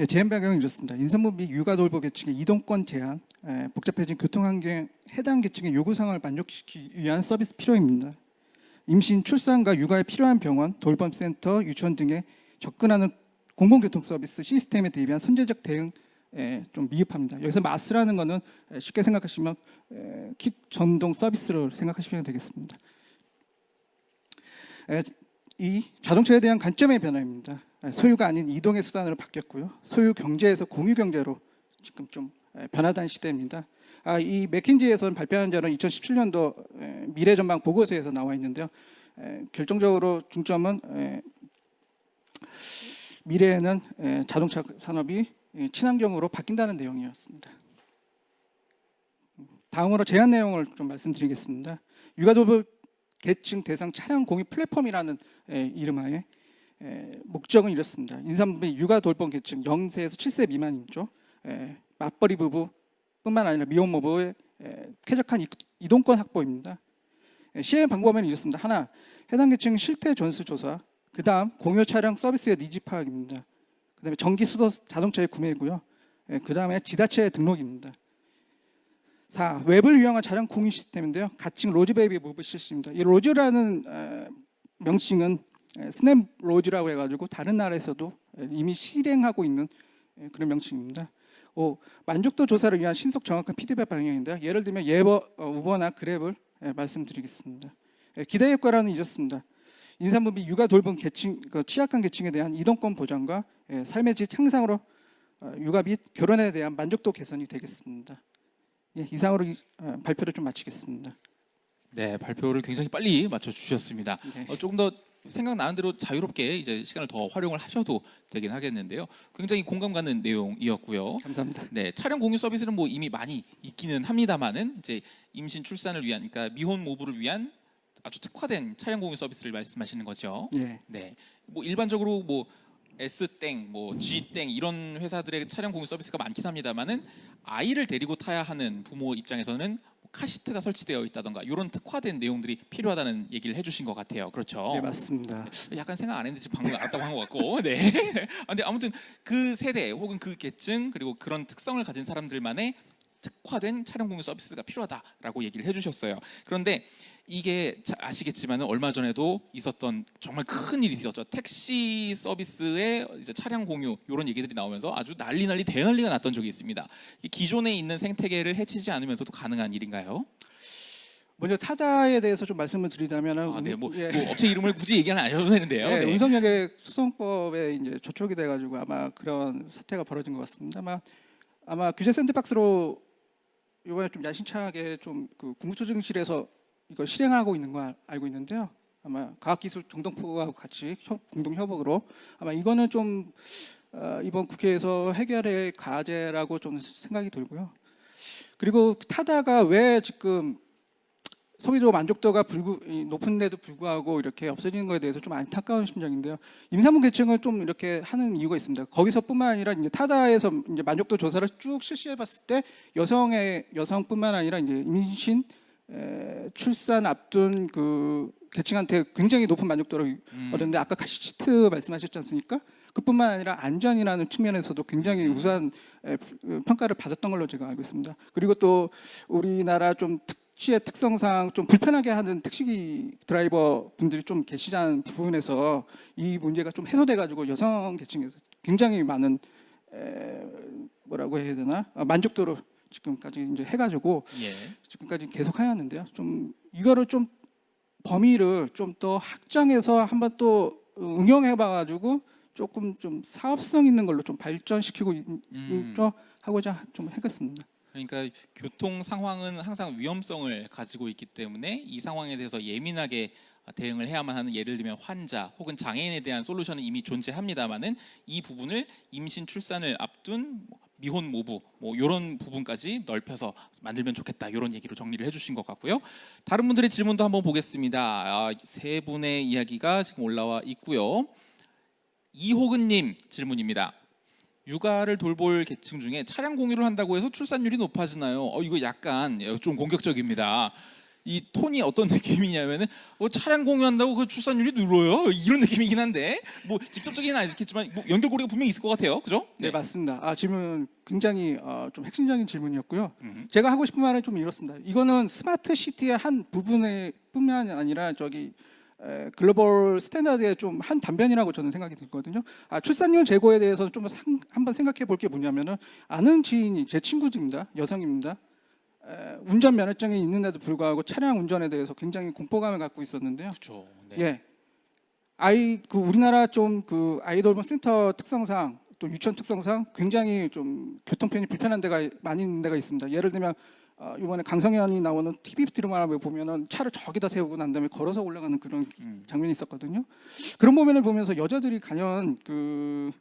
Speaker 11: 제안 배경은 이렇습니다. 임산부 및 육아 돌봄 계층의 이동권 제한, 복잡해진 교통환경 해당 계층의 요구사항을 만족시키기 위한 서비스 필요입니다. 임신, 출산과 육아에 필요한 병원, 돌봄센터, 유치원 등에 접근하는 공공교통 서비스 시스템에 대비한 선제적 대응 좀 미흡합니다. 여기서 마스라는 것은 쉽게 생각하시면 킥 전동 서비스로 생각하시면 되겠습니다. 이 자동차에 대한 관점의 변화입니다. 소유가 아닌 이동의 수단으로 바뀌었고요. 소유 경제에서 공유 경제로 지금 좀 변화된 시대입니다. 이 맥킨지에서 발표한 자료는 2017년도 미래 전망 보고서에서 나와 있는데요. 결정적으로 중점은 미래에는 자동차 산업이 친환경으로 바뀐다는 내용이었습니다. 다음으로 제안 내용을 좀 말씀드리겠습니다. 육아돌봄 계층 대상 차량 공유 플랫폼이라는 이름하에 목적은 이렇습니다. 임산부 및 육아돌봄 계층 0세에서 7세 미만이죠. 맞벌이 부부뿐만 아니라 미혼모부의 쾌적한 이동권 확보입니다. 시행 방법은 이렇습니다. 하나, 해당 계층 실태 전수 조사, 그 다음 공유 차량 서비스의 니즈 파악입니다. 그 다음에 전기 수도 자동차의 구매고요. 그 다음에 지자체의 등록입니다. 4. 웹을 이용한 차량 공유 시스템인데요. 가칭 로즈 베이비 무브 시스템입니다. 이 로즈라는 명칭은 스냅 로즈라고 해가지고 다른 나라에서도 이미 실행하고 있는 그런 명칭입니다. 5. 만족도 조사를 위한 신속 정확한 피드백 방향인데요. 예를 들면 우버나 그랩을 말씀드리겠습니다. 기대 효과라는 이렇습니다. 인사분비 육아 돌봄 계층, 취약한 계층에 대한 이동권 보장과 삶의 질 향상으로 육아 및 결혼에 대한 만족도 개선이 되겠습니다. 이상으로 발표를 좀 마치겠습니다.
Speaker 1: 네, 발표를 굉장히 빨리 맞춰 주셨습니다.
Speaker 11: 네.
Speaker 1: 조금 더 생각나는 대로 자유롭게 이제 시간을 더 활용을 하셔도 되긴 하겠는데요. 굉장히 공감 가는 내용이었고요.
Speaker 11: 감사합니다.
Speaker 1: 네, 차량 공유 서비스는 뭐 이미 많이 있기는 합니다만은 이제 임신 출산을 위한, 그러니까 미혼 모부를 위한 아주 특화된 차량 공유 서비스를 말씀하시는 거죠.
Speaker 11: 예.
Speaker 1: 네, 뭐 일반적으로 뭐 S땡, 뭐 G땡 이런 회사들의 차량 공유 서비스가 많긴 합니다만은 아이를 데리고 타야 하는 부모 입장에서는 카시트가 설치되어 있다던가 이런 특화된 내용들이 필요하다는 얘기를 해주신 것 같아요. 그렇죠?
Speaker 11: 네, 맞습니다.
Speaker 1: 약간 생각 안 했는데 지금 방금 알았다고 한 것 같고, 네. 근데 아무튼 그 세대 혹은 그 계층 그리고 그런 특성을 가진 사람들만의 특화된 차량 공유 서비스가 필요하다라고 얘기를 해주셨어요. 그런데 이게 아시겠지만 얼마 전에도 있었던 정말 큰 일이 있었죠. 택시 서비스의 이제 차량 공유 이런 얘기들이 나오면서 아주 난리 대난리가 났던 적이 있습니다. 기존에 있는 생태계를 해치지 않으면서도 가능한 일인가요?
Speaker 11: 먼저 타다에 대해서 좀 말씀을 드리자면은
Speaker 1: 네, 뭐
Speaker 11: 예.
Speaker 1: 업체 이름을 굳이 얘기는 안 하셔도 되는데요.
Speaker 11: 네,
Speaker 1: 네.
Speaker 11: 운송역의 수송법에 이제 조촉이 돼가지고 아마 그런 사태가 벌어진 것 같습니다. 아마 규제 샌드박스로 이번에 좀 야심차게 좀 그 국무조정실에서 이걸 실행하고 있는 거 알고 있는데요. 아마 과학기술정동부하고 같이 공동 협업으로 아마 이거는 좀 이번 국회에서 해결의 과제라고 좀 생각이 들고요. 그리고 타다가 왜 지금 소비자 만족도가 높은데도 불구하고 이렇게 없어지는 것에 대해서 좀 안타까운 심정인데요. 임산부 계층을 좀 이렇게 하는 이유가 있습니다. 거기서뿐만 아니라 이제 타다에서 이제 만족도 조사를 쭉 실시해봤을 때 여성뿐만 아니라 이제 임신, 출산 앞둔 그 계층한테 굉장히 높은 만족도를 얻었는데 아까 카시트 말씀하셨지 않습니까? 그뿐만 아니라 안전이라는 측면에서도 굉장히 우수한 평가를 받았던 걸로 제가 알고 있습니다. 그리고 또 우리나라 좀 택시의 특성상 좀 불편하게 하는 택시 드라이버 분들이 좀 계시다는 부분에서 이 문제가 좀 해소돼가지고 여성 계층에서 굉장히 많은 뭐라고 해야 되나 만족도로 지금까지 이제 해가지고 지금까지 계속 하였는데요. 좀 이거를 좀 범위를 좀 더 확장해서 한번 또 응용해봐가지고 조금 좀 사업성 있는 걸로 좀 발전시키고 하고자 좀 하겠습니다.
Speaker 1: 그러니까 교통 상황은 항상 위험성을 가지고 있기 때문에 이 상황에 대해서 예민하게 대응을 해야만 하는, 예를 들면 환자 혹은 장애인에 대한 솔루션은 이미 존재합니다만은 이 부분을 임신 출산을 앞둔 미혼 모부 뭐 이런 부분까지 넓혀서 만들면 좋겠다, 이런 얘기로 정리를 해주신 것 같고요. 다른 분들의 질문도 한번 보겠습니다. 세 분의 이야기가 지금 올라와 있고요. 이호근님 질문입니다. 육아를 돌볼 계층 중에 차량 공유를 한다고 해서 출산율이 높아지나요? 이거 약간 좀 공격적입니다. 이 톤이 어떤 느낌이냐면은 차량 공유한다고 그 출산율이 늘어요? 이런 느낌이긴 한데 뭐 직접적이는 아니겠지만 뭐 연결고리가 분명히 있을 것 같아요, 그죠?
Speaker 11: 네, 맞습니다. 질문 굉장히 좀 핵심적인 질문이었고요. 제가 하고 싶은 말은 좀 이렇습니다. 이거는 스마트 시티의 한 부분에 뿐만 아니라 글로벌 스탠다드의 좀 한 단변이라고 저는 생각이 들거든요. 출산율 제고에 대해서 좀 한번 생각해 볼 게 뭐냐면은 아는 지인이 제 친구입니다. 여성입니다. 운전 면허증이 있는데도 불구하고 차량 운전에 대해서 굉장히 공포감을 갖고 있었는데요.
Speaker 1: 그렇죠. 네.
Speaker 11: 예, 우리나라 좀 그 아이돌 센터 특성상 또 유치원 특성상 굉장히 좀 교통편이 불편한 데가 많이 있는 데가 있습니다. 예를 들면 이번에 강성현이 나오는 TV 드라마를 보면은 차를 저기다 세우고 난 다음에 걸어서 올라가는 그런 장면이 있었거든요. 그런 장면을 보면서 여자들이 과연 그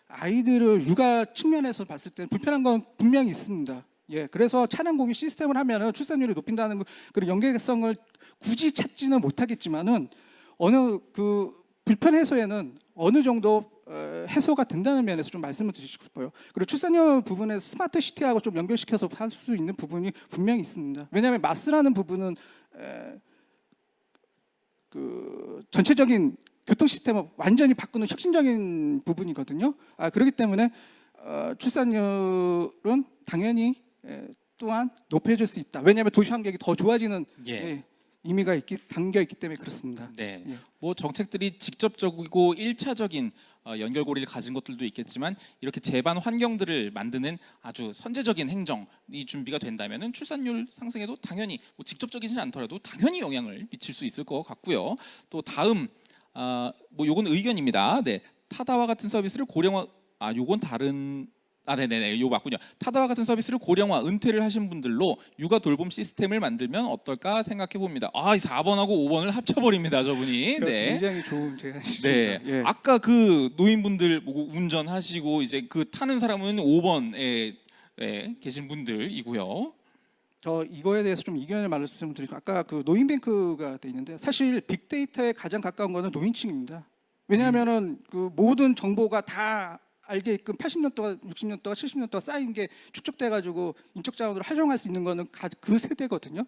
Speaker 11: 아이들을 육아 측면에서 봤을 때 불편한 건 분명히 있습니다. 그래서 차량 공유 시스템을 하면은 출산율이 높인다는 그런 연계성을 굳이 찾지는 못하겠지만은 어느 그 불편 해소에는 어느 정도 해소가 된다는 면에서 좀 말씀을 드리고 싶어요. 그리고 출산율 부분에 스마트 시티하고 좀 연결시켜서 할 수 있는 부분이 분명히 있습니다. 왜냐하면 마스라는 부분은 그 전체적인 교통 시스템을 완전히 바꾸는 혁신적인 부분이거든요. 그렇기 때문에 출산율은 당연히 또한 높여질 수 있다. 왜냐하면 도시 환경이 더 좋아지는
Speaker 1: 예.
Speaker 11: 의미가 담겨 있기 때문에 그렇습니다.
Speaker 1: 네.
Speaker 11: 예.
Speaker 1: 뭐 정책들이 직접적이고 1차적인 연결고리를 가진 것들도 있겠지만 이렇게 제반 환경들을 만드는 아주 선제적인 행정이 준비가 된다면은 출산율 상승에도 당연히 뭐 직접적이진 않더라도 당연히 영향을 미칠 수 있을 것 같고요. 또 다음 뭐 요건 의견입니다. 네. 타다와 같은 서비스를 고령화 요건 다른 네네네, 요 맞군요. 타다와 같은 서비스를 고령화, 은퇴를 하신 분들로 육아 돌봄 시스템을 만들면 어떨까 생각해 봅니다. 이 4번하고 5번을 합쳐버립니다, 저분이. 네.
Speaker 11: 굉장히 좋은 제안이십니다.
Speaker 1: 네.
Speaker 11: 예.
Speaker 1: 아까 그 노인분들 뭐 운전하시고 이제 그 타는 사람은 5번에 계신 분들이고요.
Speaker 11: 저 이거에 대해서 좀 이견을 말씀드리고 아까 그 노인뱅크가 돼 있는데 사실 빅데이터에 가장 가까운 거는 노인층입니다. 왜냐하면은 그 모든 정보가 다 알게끔 80년 동안, 60년 동안, 70년 동안 쌓인 게 축적돼 가지고 인적 자원으로 활용할 수 있는 거는 그 세대거든요.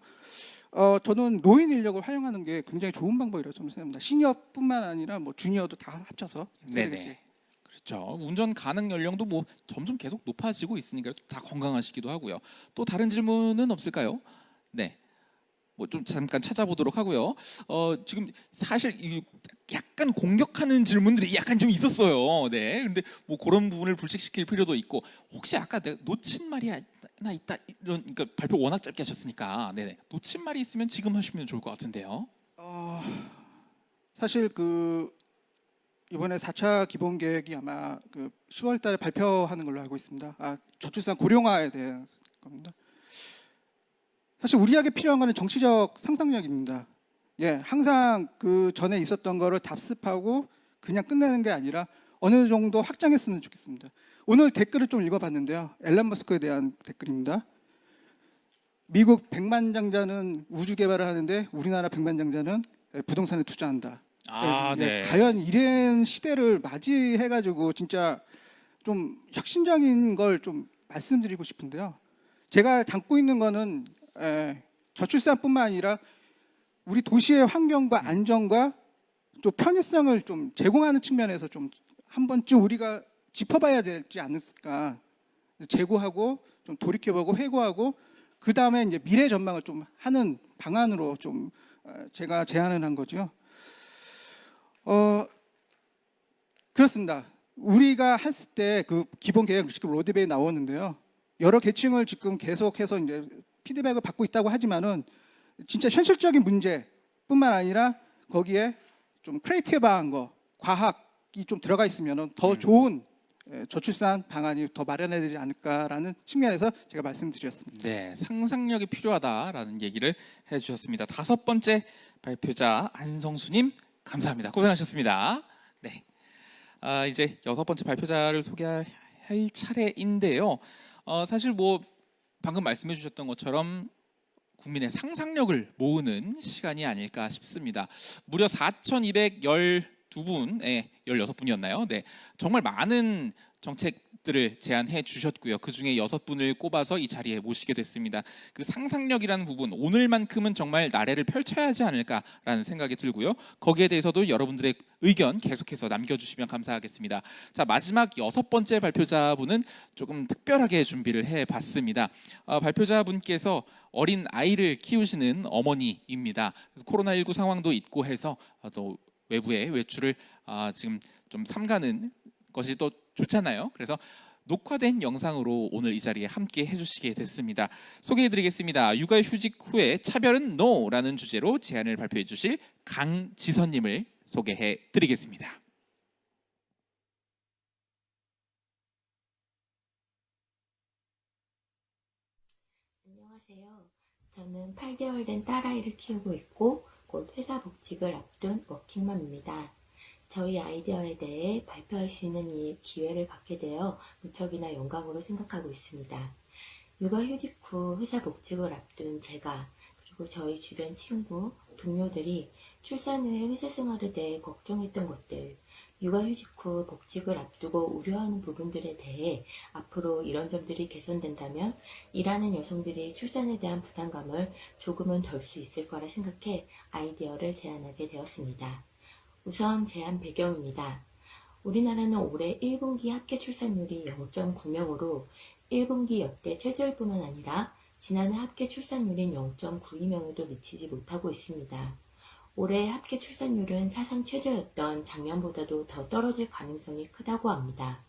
Speaker 11: 저는 노인 인력을 활용하는 게 굉장히 좋은 방법이라고 좀 생각합니다. 시니어뿐만 아니라 뭐 주니어도 다 합쳐서.
Speaker 1: 네네. 그렇죠. 운전 가능 연령도 뭐 점점 계속 높아지고 있으니까 다 건강하시기도 하고요. 또 다른 질문은 없을까요? 네. 뭐 좀 잠깐 찾아보도록 하고요. 지금 사실 이 약간 공격하는 질문들이 약간 좀 있었어요. 네. 근데 뭐 그런 부분을 불식시킬 필요도 있고 혹시 아까 내가 놓친 말이 하나 있다 이런 그러니까 발표 워낙 짧게 하셨으니까 네네. 놓친 말이 있으면 지금 하시면 좋을 것 같은데요.
Speaker 11: 사실 그 이번에 4차 기본 계획이 아마 그 10월 달에 발표하는 걸로 알고 있습니다. 저출산 고령화에 대한 겁니다. 사실 우리에게 필요한 거는 정치적 상상력입니다. 예, 항상 그 전에 있었던 거를 답습하고 그냥 끝내는 게 아니라 어느 정도 확장했으면 좋겠습니다. 오늘 댓글을 좀 읽어봤는데요. 앨런 머스크에 대한 댓글입니다. 미국 백만장자는 우주 개발을 하는데 우리나라 백만장자는 부동산에 투자한다.
Speaker 1: 네.
Speaker 11: 과연 이런 시대를 맞이해가지고 진짜 좀 혁신적인 걸 좀 말씀드리고 싶은데요. 제가 담고 있는 거는 저출산뿐만 아니라 우리 도시의 환경과 안정과 또 편의성을 좀 제공하는 측면에서 좀 한 번쯤 우리가 짚어봐야 되지 않을까. 재고하고 좀 돌이켜보고 회고하고 그 다음에 이제 미래 전망을 좀 하는 방안으로 좀 제가 제안을 한 거죠. 그렇습니다. 우리가 했을 때 그 기본 계획 지금 로드맵에 나오는데요. 여러 계층을 지금 계속해서 이제 피드백을 받고 있다고 하지만은 진짜 현실적인 문제뿐만 아니라 거기에 좀 크리에이티브한 거, 과학이 좀 들어가 있으면은 더 좋은 저출산 방안이 더 마련해야 되지 않을까라는 측면에서 제가 말씀드렸습니다.
Speaker 1: 네, 상상력이 필요하다라는 얘기를 해주셨습니다. 5번째 발표자 안성수님 감사합니다. 고생하셨습니다. 네, 이제 6번째 발표자를 소개할 차례인데요. 사실 뭐 방금 말씀해주셨던 것처럼 국민의 상상력을 모으는 시간이 아닐까 싶습니다. 무려 4,212분, 16분이었나요? 네, 정말 많은 정책들을 제안해 주셨고요. 그 중에 6분을 꼽아서 이 자리에 모시게 됐습니다. 그 상상력이라는 부분, 오늘만큼은 정말 나래를 펼쳐야 하지 않을까라는 생각이 들고요. 거기에 대해서도 여러분들의 의견 계속해서 남겨주시면 감사하겠습니다. 자, 마지막 6번째 발표자분은 조금 특별하게 준비를 해봤습니다. 발표자분께서 어린 아이를 키우시는 어머니입니다. 그래서 코로나19 상황도 있고 해서 또 외부의 외출을 지금 좀 삼가는 것이 또 좋잖아요. 그래서 녹화된 영상으로 오늘 이 자리에 함께 해주시게 됐습니다. 소개해드리겠습니다. 육아휴직 후에 차별은 NO라는 주제로 제안을 발표해 주실 강지선님을 소개해드리겠습니다.
Speaker 12: 안녕하세요. 저는 8개월 된 딸아이를 키우고 있고 곧 회사 복직을 앞둔 워킹맘입니다. 저희 아이디어에 대해 발표할 수 있는 이 기회를 갖게 되어 무척이나 영광으로 생각하고 있습니다. 육아휴직 후 회사 복직을 앞둔 제가 그리고 저희 주변 친구, 동료들이 출산 후에 회사 생활에 대해 걱정했던 것들, 육아휴직 후 복직을 앞두고 우려하는 부분들에 대해 앞으로 이런 점들이 개선된다면 일하는 여성들이 출산에 대한 부담감을 조금은 덜 수 있을 거라 생각해 아이디어를 제안하게 되었습니다. 우선 제안 배경입니다. 우리나라는 올해 1분기 합계 출산율이 0.9명으로 1분기 역대 최저일뿐만 아니라 지난해 합계 출산율인 0.92명에도 미치지 못하고 있습니다. 올해 합계 출산율은 사상 최저였던 작년보다도 더 떨어질 가능성이 크다고 합니다.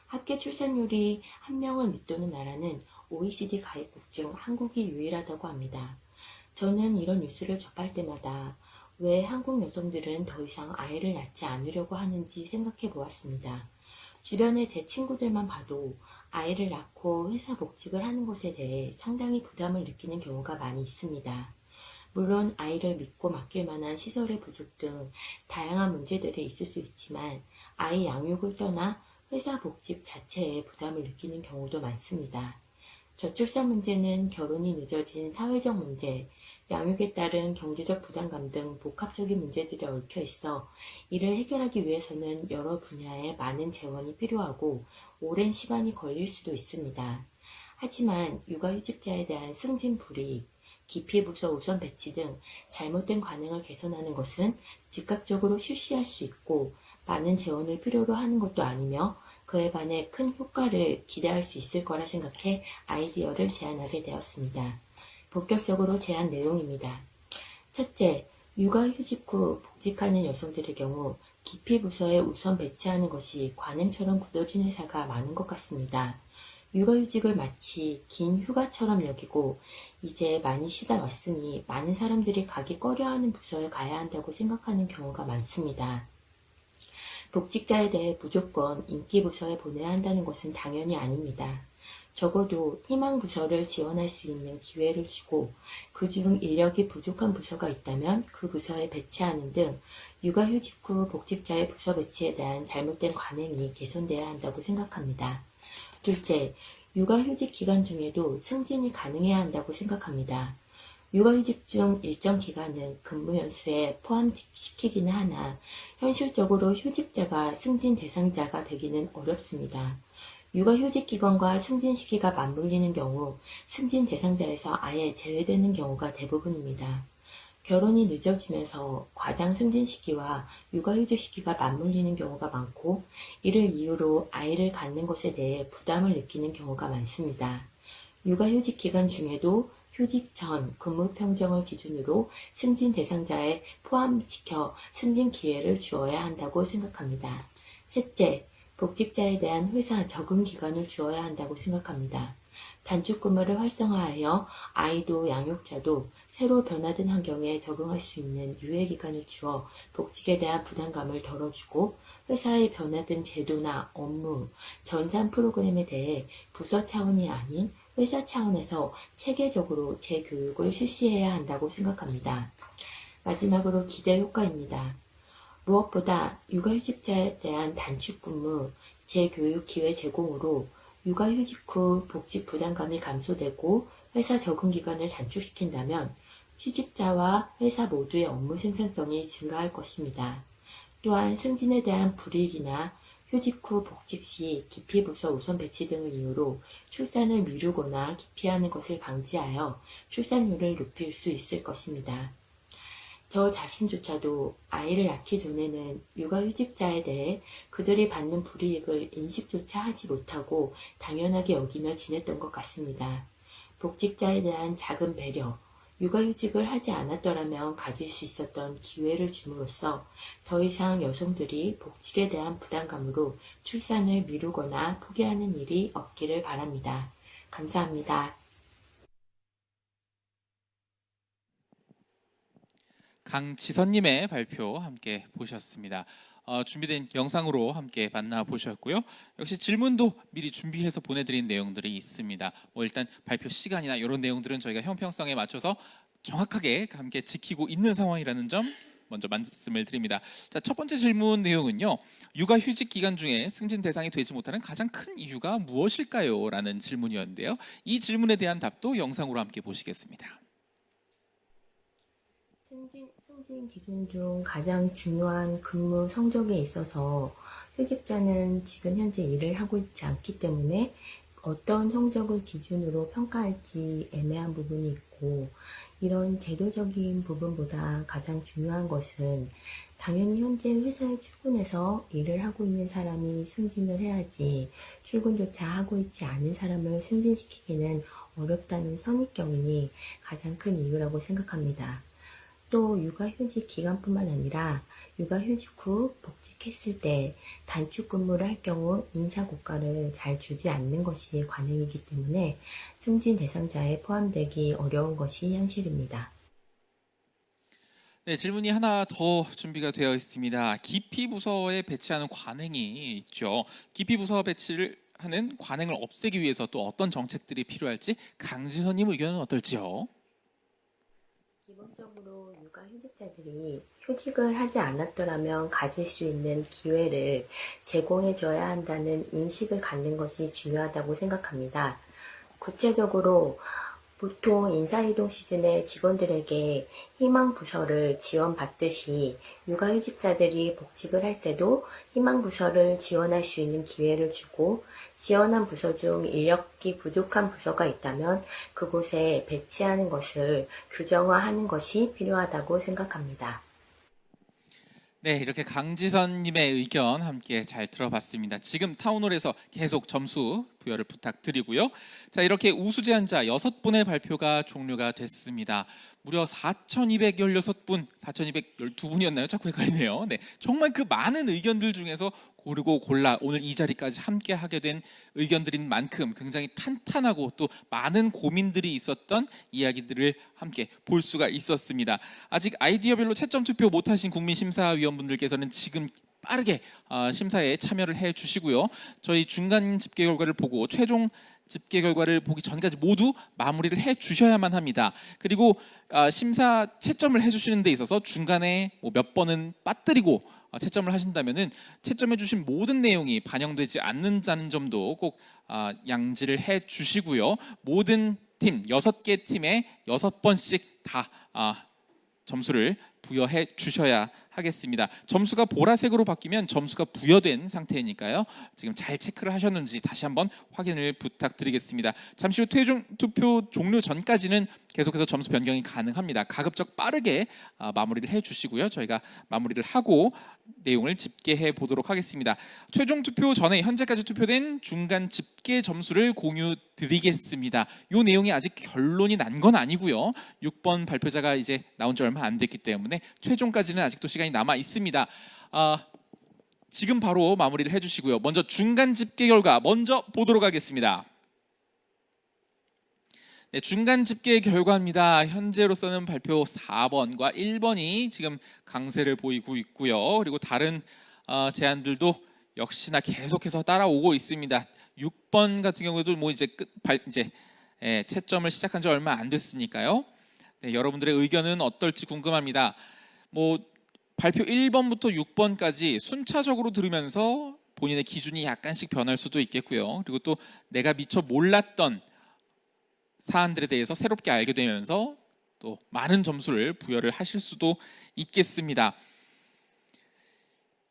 Speaker 12: 합계 출산율이 1명을 밑도는 나라는 OECD 가입국 중 한국이 유일하다고 합니다. 저는 이런 뉴스를 접할 때마다 왜 한국 여성들은 더 이상 아이를 낳지 않으려고 하는지 생각해 보았습니다. 주변의 제 친구들만 봐도 아이를 낳고 회사 복직을 하는 것에 대해 상당히 부담을 느끼는 경우가 많이 있습니다. 물론 아이를 믿고 맡길 만한 시설의 부족 등 다양한 문제들이 있을 수 있지만 아이 양육을 떠나 회사 복직 자체에 부담을 느끼는 경우도 많습니다. 저출산 문제는 결혼이 늦어진 사회적 문제, 양육에 따른 경제적 부담감 등 복합적인 문제들이 얽혀 있어 이를 해결하기 위해서는 여러 분야에 많은 재원이 필요하고 오랜 시간이 걸릴 수도 있습니다. 하지만 육아휴직자에 대한 승진 불이익, 기피부서 우선 배치 등 잘못된 관행을 개선하는 것은 즉각적으로 실시할 수 있고 많은 재원을 필요로 하는 것도 아니며 그에 반해 큰 효과를 기대할 수 있을 거라 생각해 아이디어를 제안하게 되었습니다. 본격적으로 제안 내용입니다. 첫째, 육아휴직 후 복직하는 여성들의 경우 기피부서에 우선 배치하는 것이 관행처럼 굳어진 회사가 많은 것 같습니다. 육아휴직을 마치 긴 휴가처럼 여기고 이제 많이 쉬다 왔으니 많은 사람들이 가기 꺼려하는 부서에 가야 한다고 생각하는 경우가 많습니다. 복직자에 대해 무조건 인기 부서에 보내야 한다는 것은 당연히 아닙니다. 적어도 희망 부서를 지원할 수 있는 기회를 주고 그중 인력이 부족한 부서가 있다면 그 부서에 배치하는 등 육아휴직 후 복직자의 부서 배치에 대한 잘못된 관행이 개선돼야 한다고 생각합니다. 둘째, 육아휴직 기간 중에도 승진이 가능해야 한다고 생각합니다. 육아휴직 중 일정 기간은 근무 연수에 포함시키기는 하나 현실적으로 휴직자가 승진 대상자가 되기는 어렵습니다. 육아휴직 기간과 승진 시기가 맞물리는 경우 승진 대상자에서 아예 제외되는 경우가 대부분입니다. 결혼이 늦어지면서 과장 승진 시기와 육아휴직 시기가 맞물리는 경우가 많고 이를 이유로 아이를 갖는 것에 대해 부담을 느끼는 경우가 많습니다. 육아휴직 기간 중에도 휴직 전 근무 평정을 기준으로 승진 대상자에 포함시켜 승진 기회를 주어야 한다고 생각합니다. 셋째, 복직자에 대한 회사 적응 기간을 주어야 한다고 생각합니다. 단축 근무를 활성화하여 아이도 양육자도 새로 변화된 환경에 적응할 수 있는 유예 기간을 주어 복직에 대한 부담감을 덜어주고 회사의 변화된 제도나 업무, 전산 프로그램에 대해 부서 차원이 아닌 회사 차원에서 체계적으로 재교육을 실시해야 한다고 생각합니다. 마지막으로 기대 효과입니다. 무엇보다 육아휴직자에 대한 단축 근무, 재교육 기회 제공으로 육아휴직 후 복직 부담감이 감소되고 회사 적응 기간을 단축시킨다면 휴직자와 회사 모두의 업무 생산성이 증가할 것입니다. 또한 승진에 대한 불이익이나 휴직 후 복직 시 기피부서 우선 배치 등을 이유로 출산을 미루거나 기피하는 것을 방지하여 출산율을 높일 수 있을 것입니다. 저 자신조차도 아이를 낳기 전에는 육아휴직자에 대해 그들이 받는 불이익을 인식조차 하지 못하고 당연하게 여기며 지냈던 것 같습니다. 복직자에 대한 작은 배려, 육아휴직을 하지 않았더라면 가질 수 있었던 기회를 줌으로써 더 이상 여성들이 복직에 대한 부담감으로 출산을 미루거나 포기하는 일이 없기를 바랍니다. 감사합니다.
Speaker 1: 강지선님의 발표 함께 보셨습니다. 준비된 영상으로 함께 만나보셨고요. 역시 질문도 미리 준비해서 보내드린 내용들이 있습니다. 일단 발표 시간이나 이런 내용들은 저희가 형평성에 맞춰서 정확하게 함께 지키고 있는 상황이라는 점 먼저 말씀을 드립니다. 자, 첫 번째 질문 내용은요. 육아휴직 기간 중에 승진 대상이 되지 못하는 가장 큰 이유가 무엇일까요? 라는 질문이었는데요. 이 질문에 대한 답도 영상으로 함께 보시겠습니다.
Speaker 12: 승진 기준 중 가장 중요한 근무 성적에 있어서 휴직자는 지금 현재 일을 하고 있지 않기 때문에 어떤 성적을 기준으로 평가할지 애매한 부분이 있고 이런 제도적인 부분보다 가장 중요한 것은 당연히 현재 회사에 출근해서 일을 하고 있는 사람이 승진을 해야지 출근조차 하고 있지 않은 사람을 승진시키기는 어렵다는 선입견이 가장 큰 이유라고 생각합니다. 또 육아휴직 기간뿐만 아니라 육아휴직 후 복직했을 때 단축 근무를 할 경우 인사고과를 잘 주지 않는 것이 관행이기 때문에 승진 대상자에 포함되기 어려운 것이 현실입니다.
Speaker 1: 네, 질문이 하나 더 준비가 되어 있습니다. 기피 부서에 배치하는 관행이 있죠. 기피 부서 배치를 하는 관행을 없애기 위해서 또 어떤 정책들이 필요할지 강지선님 의견은 어떨지요?
Speaker 12: 기본적으로 육아휴직자들이 휴직을 하지 않았더라면 가질 수 있는 기회를 제공해줘야 한다는 인식을 갖는 것이 중요하다고 생각합니다. 구체적으로 보통 인사이동 시즌에 직원들에게 희망부서를 지원받듯이 육아휴직자들이 복직을 할 때도 희망부서를 지원할 수 있는 기회를 주고 지원한 부서 중 인력이 부족한 부서가 있다면 그곳에 배치하는 것을 규정화하는 것이 필요하다고 생각합니다.
Speaker 1: 네, 이렇게 강지선님의 의견 함께 잘 들어봤습니다. 지금 타운홀에서 계속 점수 부여를 부탁드리고요. 자, 이렇게 우수 제안자 6분의 발표가 종료가 됐습니다. 무려 4,216분, 4,212분이었나요? 자꾸 헷갈리네요. 네, 정말 그 많은 의견들 중에서 고르고 골라 오늘 이 자리까지 함께 하게 된 의견들인 만큼 굉장히 탄탄하고 또 많은 고민들이 있었던 이야기들을 함께 볼 수가 있었습니다. 아직 아이디어별로 채점 투표 못하신 국민심사위원분들께서는 지금 빠르게 심사에 참여를 해주시고요. 저희 중간 집계 결과를 보고 최종 집계 결과를 보기 전까지 모두 마무리를 해주셔야만 합니다. 그리고 심사 채점을 해주시는 데 있어서 중간에 몇 번은 빠뜨리고 채점을 하신다면은 채점해 주신 모든 내용이 반영되지 않는다는 점도 꼭 양지를 해 주시고요. 모든 팀 6개 팀에 6번씩 다 점수를 부여해 주셔야 하겠습니다. 점수가 보라색으로 바뀌면 점수가 부여된 상태니까요. 지금 잘 체크를 하셨는지 다시 한번 확인을 부탁드리겠습니다. 잠시 후 최종 투표 종료 전까지는 계속해서 점수 변경이 가능합니다. 가급적 빠르게 마무리를 해주시고요. 저희가 마무리를 하고 내용을 집계해 보도록 하겠습니다. 최종 투표 전에 현재까지 투표된 중간 집계 점수를 공유 드리겠습니다. 이 내용이 아직 결론이 난 건 아니고요. 6번 발표자가 이제 나온 지 얼마 안 됐기 때문에 최종까지는 아직도 시간이 남아 있습니다. 지금 바로 마무리를 해주시고요. 먼저 중간 집계 결과 먼저 보도록 하겠습니다. 네, 중간 집계 결과입니다. 현재로서는 발표 4번과 1번이 지금 강세를 보이고 있고요. 그리고 다른 제안들도 역시나 계속해서 따라오고 있습니다. 6번 같은 경우에도 뭐 이제 채점을 시작한 지 얼마 안 됐으니까요. 네, 여러분들의 의견은 어떨지 궁금합니다. 뭐 발표 1번부터 6번까지 순차적으로 들으면서 본인의 기준이 약간씩 변할 수도 있겠고요. 그리고 또 내가 미처 몰랐던 사안들에 대해서 새롭게 알게 되면서 또 많은 점수를 부여를 하실 수도 있겠습니다.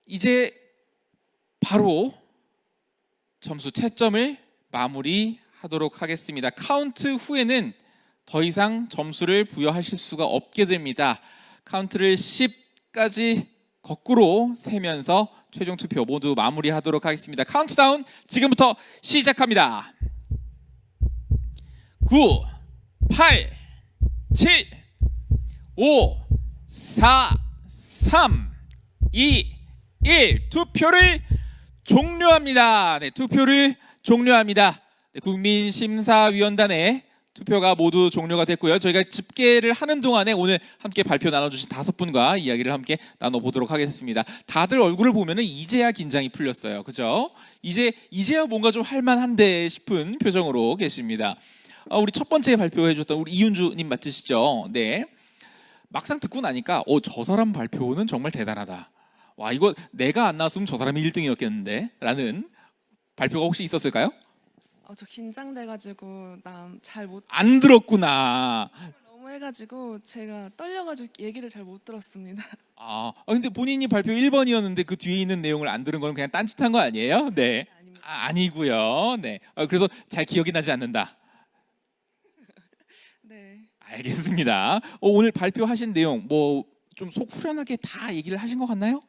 Speaker 1: 이제 바로 점수 채점을 마무리하도록 하겠습니다. 카운트 후에는 더 이상 점수를 부여하실 수가 없게 됩니다. 카운트를 10까지 거꾸로 세면서 최종 투표 모두 마무리하도록 하겠습니다. 카운트다운 지금부터 시작합니다. 9, 8, 7, 5, 4, 3, 2, 1 투표를 종료합니다. 네, 투표를 종료합니다. 네, 국민심사위원단의 투표가 모두 종료가 됐고요. 저희가 집계를 하는 동안에 오늘 함께 발표 나눠주신 5분과 이야기를 함께 나눠보도록 하겠습니다. 다들 얼굴을 보면은 이제야 긴장이 풀렸어요. 그죠? 이제야 뭔가 좀 할만한데 싶은 표정으로 계십니다. 우리 첫 번째 발표해 주셨던 우리 이윤주님 맞으시죠? 네. 막상 듣고 나니까 저 사람 발표는 정말 대단하다. 와, 이거 내가 안 나왔으면 저 사람이 1등이었겠는데 라는 발표가 혹시 있었을까요?
Speaker 3: 저 긴장돼가지고
Speaker 1: 안 들었구나.
Speaker 3: 너무 해가지고 제가 떨려가지고 얘기를 잘 못 들었습니다.
Speaker 1: 근데 본인이 발표 1번이었는데 그 뒤에 있는 내용을 안 들은 건 그냥 딴짓한 거 아니에요? 네. 아니고요. 네. 그래서 잘 기억이 나지 않는다.
Speaker 3: 네.
Speaker 1: 알겠습니다. 오늘 발표하신 내용 뭐 좀 속 후련하게 다 얘기를 하신 것 같나요?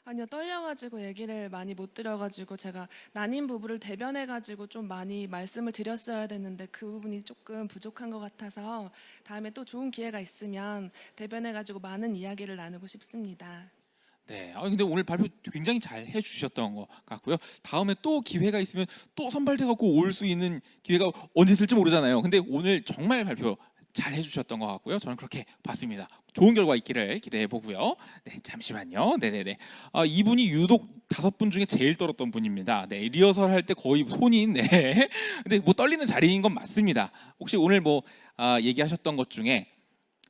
Speaker 3: 아니요, 떨려가지고 얘기를 많이 못 드려가지고 제가 난임 부부를 대변해가지고 좀 많이 말씀을 드렸어야 됐는데 그 부분이 조금 부족한 것 같아서 다음에 또 좋은 기회가 있으면 대변해가지고 많은 이야기를 나누고 싶습니다.
Speaker 1: 네, 근데 오늘 발표 굉장히 잘 해주셨던 것 같고요. 다음에 또 기회가 있으면 또 선발돼 갖고 올 수 있는 기회가 언제 있을지 모르잖아요. 근데 오늘 정말 발표 잘 해주셨던 것 같고요. 저는 그렇게 봤습니다. 좋은 결과 있기를 기대해 보고요. 네, 잠시만요. 네네네. 이분이 유독 5분 중에 제일 떨었던 분입니다. 네, 리허설 할 때 거의 손이 네. 근데 뭐 떨리는 자리인 건 맞습니다. 혹시 오늘 뭐 얘기하셨던 것 중에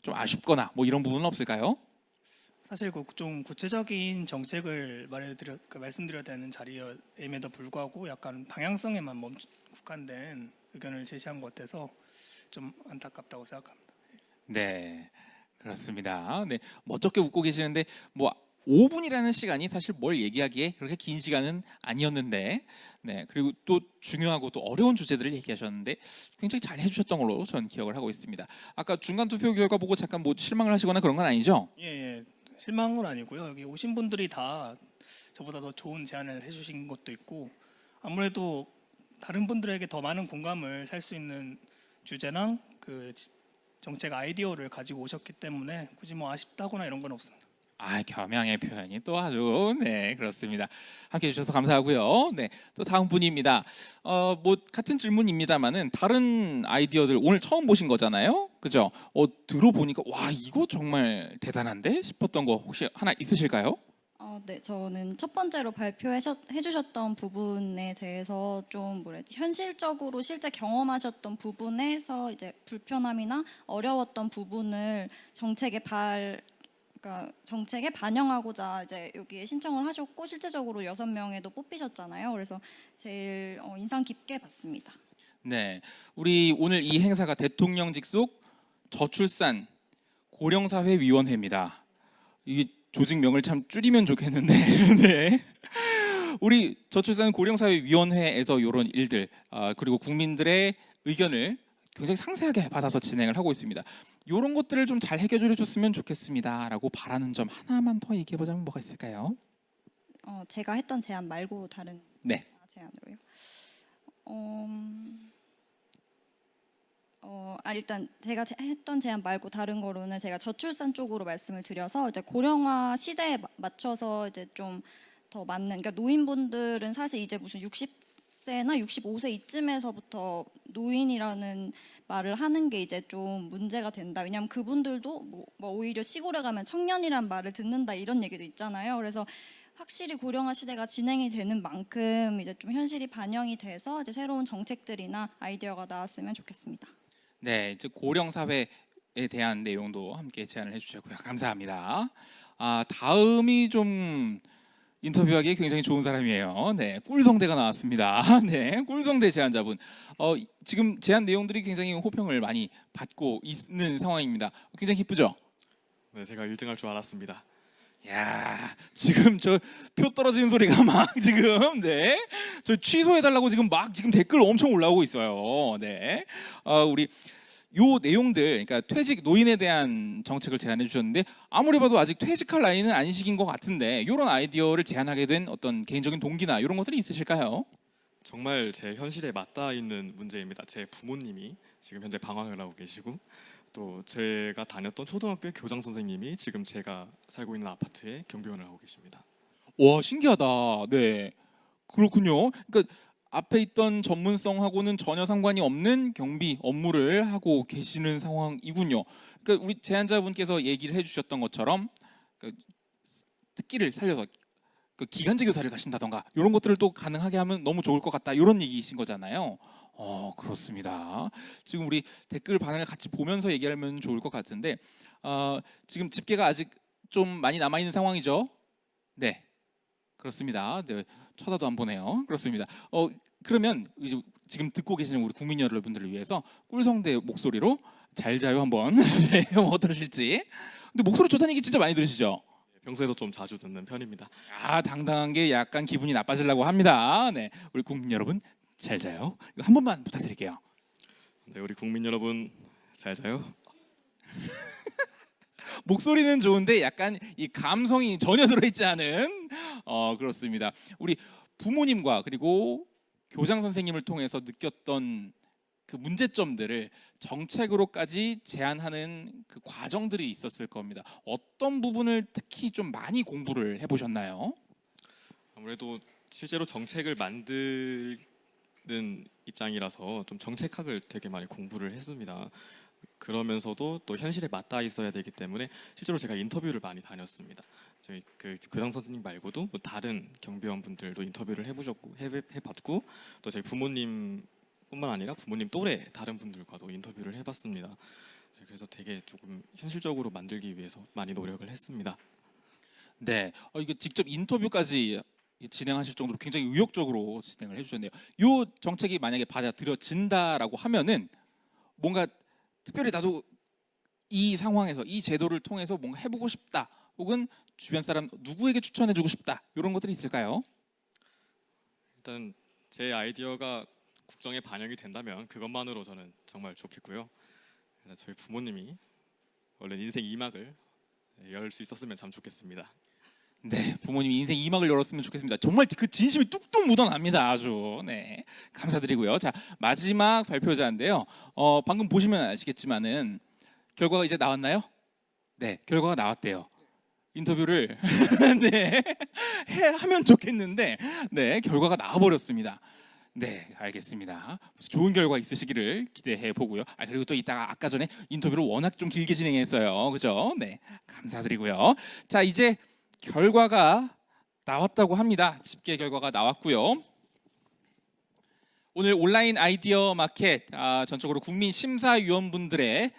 Speaker 1: 좀 아쉽거나 뭐 이런 부분은 없을까요?
Speaker 4: 사실 좀 구체적인 정책을 말씀드려야 되는 자리임에도 불구하고 약간 방향성에만 국한된 의견을 제시한 것 같아서 좀 안타깝다고 생각합니다.
Speaker 1: 네, 그렇습니다. 네, 멋쩍게 웃고 계시는데 뭐 5분이라는 시간이 사실 뭘 얘기하기에 그렇게 긴 시간은 아니었는데, 네, 그리고 또 중요하고 또 어려운 주제들을 얘기하셨는데 굉장히 잘 해주셨던 걸로 전 기억을 하고 있습니다. 아까 중간 투표 결과 보고 잠깐 뭐 실망을 하시거나 그런 건 아니죠?
Speaker 4: 예, 실망은 아니고요. 여기 오신 분들이 다 저보다 더 좋은 제안을 해주신 것도 있고 아무래도 다른 분들에게 더 많은 공감을 살 수 있는 주제랑 그 정책 아이디어를 가지고 오셨기 때문에 굳이 뭐 아쉽다거나 이런 건 없습니다.
Speaker 1: 겸양의 표현이 또 아주 네 그렇습니다. 함께 해주셔서 감사하고요. 네, 또 다음 분입니다. 뭐 같은 질문입니다만은 다른 아이디어들 오늘 처음 보신 거잖아요, 그죠? 들어보니까 와 이거 정말 대단한데 싶었던 거 혹시 하나 있으실까요?
Speaker 9: 네, 저는 첫 번째로 발표해주셨던 부분에 대해서 좀 현실적으로 실제 경험하셨던 부분에서 이제 불편함이나 어려웠던 부분을 정책에 반영하고자 이제 여기에 신청을 하셨고 실제적으로 6명에도 뽑히셨잖아요. 그래서 제일 인상 깊게 봤습니다.
Speaker 1: 네, 우리 오늘 이 행사가 대통령 직속 저출산 고령사회위원회입니다. 이게 조직명을 참 줄이면 좋겠는데 네. 우리 저출산 고령사회위원회에서 이런 일들 그리고 국민들의 의견을 굉장히 상세하게 받아서 진행을 하고 있습니다. 이런 것들을 좀 잘 해결해 줬으면 좋겠습니다라고 바라는 점 하나만 더 얘기해 보자면 뭐가 있을까요?
Speaker 9: 제가 했던 제안 말고 다른
Speaker 1: 네.
Speaker 9: 제안으로요. 일단 제가 했던 제안 말고 다른 거로는 제가 저출산 쪽으로 말씀을 드려서 이제 고령화 시대에 맞춰서 이제 좀 더 맞는, 그러니까 노인분들은 사실 이제 무슨 60세나 65세 이쯤에서부터 노인이라는 말을 하는 게 이제 좀 문제가 된다. 왜냐하면 그분들도 뭐 오히려 시골에 가면 청년이란 말을 듣는다 이런 얘기도 있잖아요. 그래서 확실히 고령화 시대가 진행이 되는 만큼 이제 좀 현실이 반영이 돼서 이제 새로운 정책들이나 아이디어가 나왔으면 좋겠습니다.
Speaker 1: 네, 이제 고령 사회에 대한 내용도 함께 제안을 해주셨고요. 감사합니다. 다음이 좀 인터뷰하기 굉장히 좋은 사람이에요. 네, 꿀성대가 나왔습니다. 네, 꿀성대 제안자분. 지금 제안 내용들이 굉장히 호평을 많이 받고 있는 상황입니다. 굉장히 기쁘죠?
Speaker 10: 네, 제가 1등할 줄 알았습니다.
Speaker 1: 야, 지금 저 표 떨어지는 소리가 막 지금 네, 저 취소해달라고 지금 댓글 엄청 올라오고 있어요. 네, 우리 요 내용들, 그러니까 퇴직 노인에 대한 정책을 제안해 주셨는데 아무리 봐도 아직 퇴직할 나이는 아니시긴 것 같은데 이런 아이디어를 제안하게 된 어떤 개인적인 동기나 이런 것들이 있으실까요?
Speaker 10: 정말 제 현실에 맞닿아 있는 문제입니다. 제 부모님이 지금 현재 방황을 하고 계시고 또 제가 다녔던 초등학교 교장 선생님이 지금 제가 살고 있는 아파트에 경비원을 하고 계십니다.
Speaker 1: 와, 신기하다. 네, 그렇군요. 그러니까 앞에 있던 전문성하고는 전혀 상관이 없는 경비 업무를 하고 계시는 상황이군요. 그러니까 우리 제안자분께서 얘기를 해주셨던 것처럼 특기를 살려서 기간제 교사를 가신다던가 이런 것들을 또 가능하게 하면 너무 좋을 것 같다 이런 얘기이신 거잖아요. 그렇습니다. 지금 우리 댓글 반응을 같이 보면서 얘기하면 좋을 것 같은데 지금 집계가 아직 좀 많이 남아 있는 상황이죠. 네, 그렇습니다. 네, 쳐다도 안 보네요. 그렇습니다. 그러면 이제 지금 듣고 계시는 우리 국민 여러분들을 위해서 꿀성대 목소리로 잘 자요 한번 네, 어떠실지. 근데 목소리 좋다는 얘기 진짜 많이 들으시죠?
Speaker 10: 평소에도 좀 자주 듣는 편입니다.
Speaker 1: 당당한 게 약간 기분이 나빠지려고 합니다. 네, 우리 국민 여러분 잘 자요. 이거 한 번만 부탁드릴게요.
Speaker 10: 네, 우리 국민 여러분 잘 자요.
Speaker 1: 목소리는 좋은데 약간 이 감성이 전혀 들어있지 않은 그렇습니다. 우리 부모님과 그리고 교장 선생님을 통해서 느꼈던 그 문제점들을 정책으로까지 제안하는 그 과정들이 있었을 겁니다. 어떤 부분을 특히 좀 많이 공부를 해보셨나요?
Speaker 10: 아무래도 실제로 정책을 만드는 입장이라서 좀 정책학을 되게 많이 공부를 했습니다. 그러면서도 또 현실에 맞닿아 있어야 되기 때문에 실제로 제가 인터뷰를 많이 다녔습니다. 저희 그 교장 선생님 말고도 뭐 다른 경비원분들도 인터뷰를 해봤고 또 저희 부모님뿐만 아니라 부모님 또래 다른 분들과도 인터뷰를 해봤습니다. 그래서 되게 조금 현실적으로 만들기 위해서 많이 노력을 했습니다.
Speaker 1: 네, 이게 직접 인터뷰까지 진행하실 정도로 굉장히 의욕적으로 진행을 해주셨네요. 이 정책이 만약에 받아들여진다라고 하면은 뭔가 특별히 나도 이 상황에서 이 제도를 통해서 뭔가 해보고 싶다, 혹은 주변 사람 누구에게 추천해주고 싶다, 이런 것들이 있을까요?
Speaker 10: 일단 제 아이디어가 국정에 반영이 된다면 그것만으로 저는 정말 좋겠고요. 저희 부모님이 얼른 인생 2막을 열 수 있었으면 참 좋겠습니다.
Speaker 1: 네, 부모님이 인생 2막을 열었으면 좋겠습니다. 정말 그 진심이 뚝뚝 묻어납니다. 아주. 네, 감사드리고요. 자, 마지막 발표자인데요. 방금 보시면 아시겠지만은 결과가 이제 나왔나요? 네, 결과가 나왔대요. 인터뷰를 네, 하면 좋겠는데 네, 결과가 나와버렸습니다. 네, 알겠습니다. 좋은 결과 있으시기를 기대해 보고요. 그리고 또 이따가 아까 전에 인터뷰를 워낙 좀 길게 진행했어요. 그죠? 네, 감사드리고요. 자, 이제 결과가 나왔다고 합니다. 집계 결과가 나왔고요. 오늘 온라인 아이디어 마켓 전적으로 국민 심사위원분들의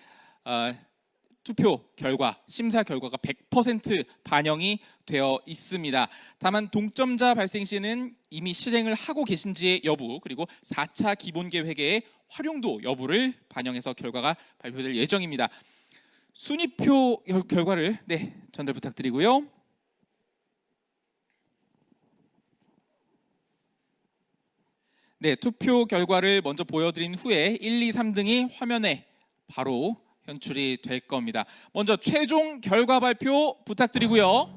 Speaker 1: 투표 결과, 심사 결과가 100% 반영이 되어 있습니다. 다만 동점자 발생 시에는 이미 실행을 하고 계신지의 여부, 그리고 4차 기본계획의 활용도 여부를 반영해서 결과가 발표될 예정입니다. 순위표 결과를 전달 부탁드리고요. 네, 투표 결과를 먼저 보여드린 후에 1, 2, 3등이 화면에 바로 현출이 될 겁니다. 먼저 최종 결과 발표 부탁드리고요.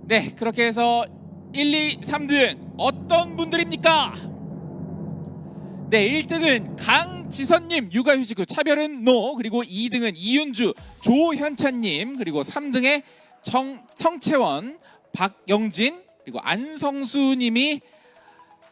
Speaker 1: 네, 그렇게 해서 1, 2, 3등 어떤 분들입니까? 네, 1등은 강지선님, 육아휴직 후 차별은 노. 그리고 2등은 이윤주, 조현찬님, 그리고 3등에 성채원, 박영진, 그리고 안성수님이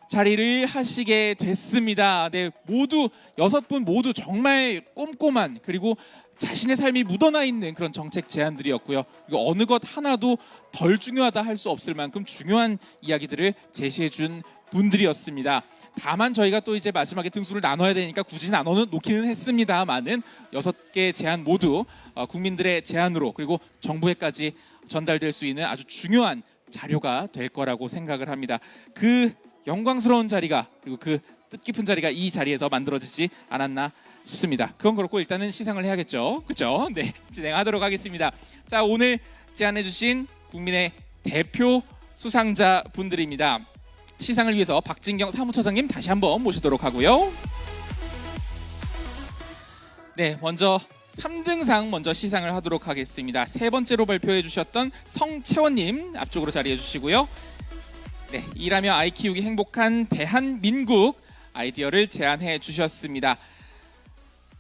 Speaker 1: 자리를 하시게 됐습니다. 네, 모두 6분 모두 정말 꼼꼼한, 그리고 자신의 삶이 묻어나 있는 그런 정책 제안들이었고요. 이거 어느 것 하나도 덜 중요하다 할 수 없을 만큼 중요한 이야기들을 제시해 준 분들이었습니다. 다만 저희가 또 이제 마지막에 등수를 나눠야 되니까 굳이 놓기는 했습니다만은 6개 제안 모두 국민들의 제안으로, 그리고 정부에까지 전달될 수 있는 아주 중요한 자료가 될 거라고 생각을 합니다. 그 영광스러운 자리가, 그리고 그 뜻깊은 자리가 이 자리에서 만들어지지 않았나 싶습니다. 그건 그렇고 일단은 시상을 해야겠죠. 그렇죠? 네, 진행하도록 하겠습니다. 자, 오늘 제안해주신 국민의 대표 수상자 분들입니다. 시상을 위해서 박진경 사무처장님 다시 한번 모시도록 하고요. 네, 먼저 3등상 먼저 시상을 하도록 하겠습니다. 세 번째로 발표해 주셨던 성채원님 앞쪽으로 자리해 주시고요. 네, 일하며 아이 키우기 행복한 대한민국 아이디어를 제안해 주셨습니다.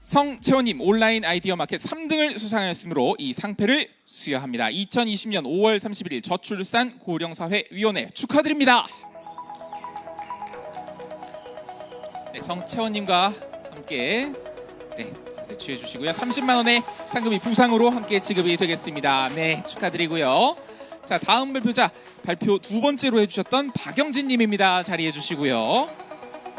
Speaker 1: 성채원님 온라인 아이디어 마켓 3등을 수상하였으므로 이 상패를 수여합니다. 2020년 5월 31일 저출산 고령사회위원회 축하드립니다. 네, 성채원님과 함께 취해 주시고요. 30만 원의 상금이 부상으로 함께 지급이 되겠습니다. 네, 축하드리고요. 자, 다음 발표자 발표 두 번째로 해주셨던 박영진 님입니다. 자리해 주시고요.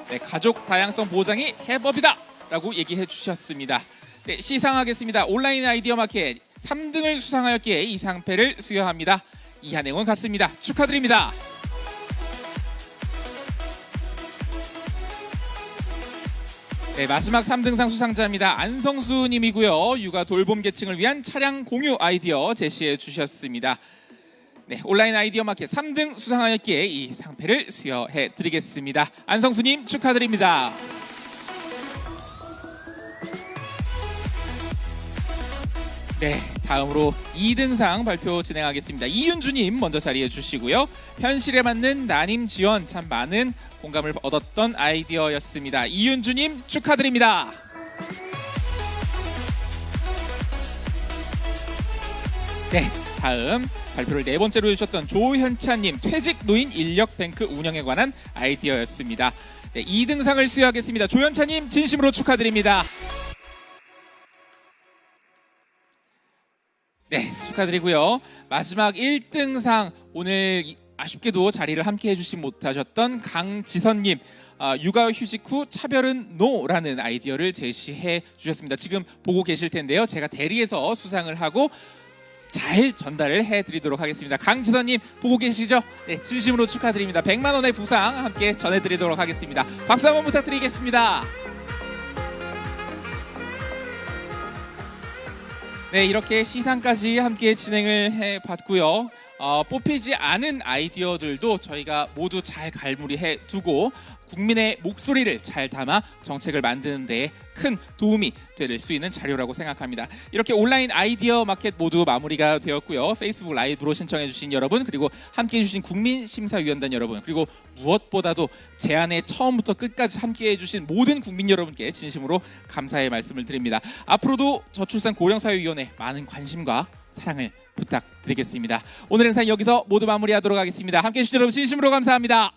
Speaker 1: 네, 가족 다양성 보장이 해법이다 라고 얘기해 주셨습니다. 네, 시상하겠습니다. 온라인 아이디어 마켓 3등을 수상하였기에 이 상패를 수여합니다. 이한행원 같습니다. 축하드립니다. 네, 마지막 3등상 수상자입니다. 안성수 님이고요. 육아 돌봄 계층을 위한 차량 공유 아이디어 제시해 주셨습니다. 네, 온라인 아이디어 마켓 3등 수상하였기에 이 상패를 수여해 드리겠습니다. 안성수님 축하드립니다. 네, 다음으로 2등상 발표 진행하겠습니다. 이윤주님 먼저 자리해 주시고요. 현실에 맞는 난임 지원, 참 많은 공감을 얻었던 아이디어였습니다. 이윤주님 축하드립니다. 네, 다음 발표를 4번째로 해주셨던 조현찬님, 퇴직 노인 인력뱅크 운영에 관한 아이디어였습니다. 네, 2등상을 수여하겠습니다. 조현찬님 진심으로 축하드립니다. 네, 축하드리고요. 마지막 1등상, 오늘 아쉽게도 자리를 함께 해주지 못하셨던 강지선님, 육아휴직 후 차별은 노라는 아이디어를 제시해 주셨습니다. 지금 보고 계실 텐데요. 제가 대리해서 수상을 하고 잘 전달을 해드리도록 하겠습니다. 강지선님 보고 계시죠? 네, 진심으로 축하드립니다. 100만 원의 부상 함께 전해드리도록 하겠습니다. 박수 한번 부탁드리겠습니다. 네, 이렇게 시상까지 함께 진행을 해봤고요. 뽑히지 않은 아이디어들도 저희가 모두 잘 갈무리해 두고 국민의 목소리를 잘 담아 정책을 만드는 데 큰 도움이 될 수 있는 자료라고 생각합니다. 이렇게 온라인 아이디어 마켓 모두 마무리가 되었고요. 페이스북 라이브로 신청해 주신 여러분, 그리고 함께해 주신 국민심사위원단 여러분, 그리고 무엇보다도 제안에 처음부터 끝까지 함께해 주신 모든 국민 여러분께 진심으로 감사의 말씀을 드립니다. 앞으로도 저출산 고령사회위원회 많은 관심과 사랑을 부탁드리겠습니다. 오늘 행사 여기서 모두 마무리하도록 하겠습니다. 함께해 주신 여러분 진심으로 감사합니다.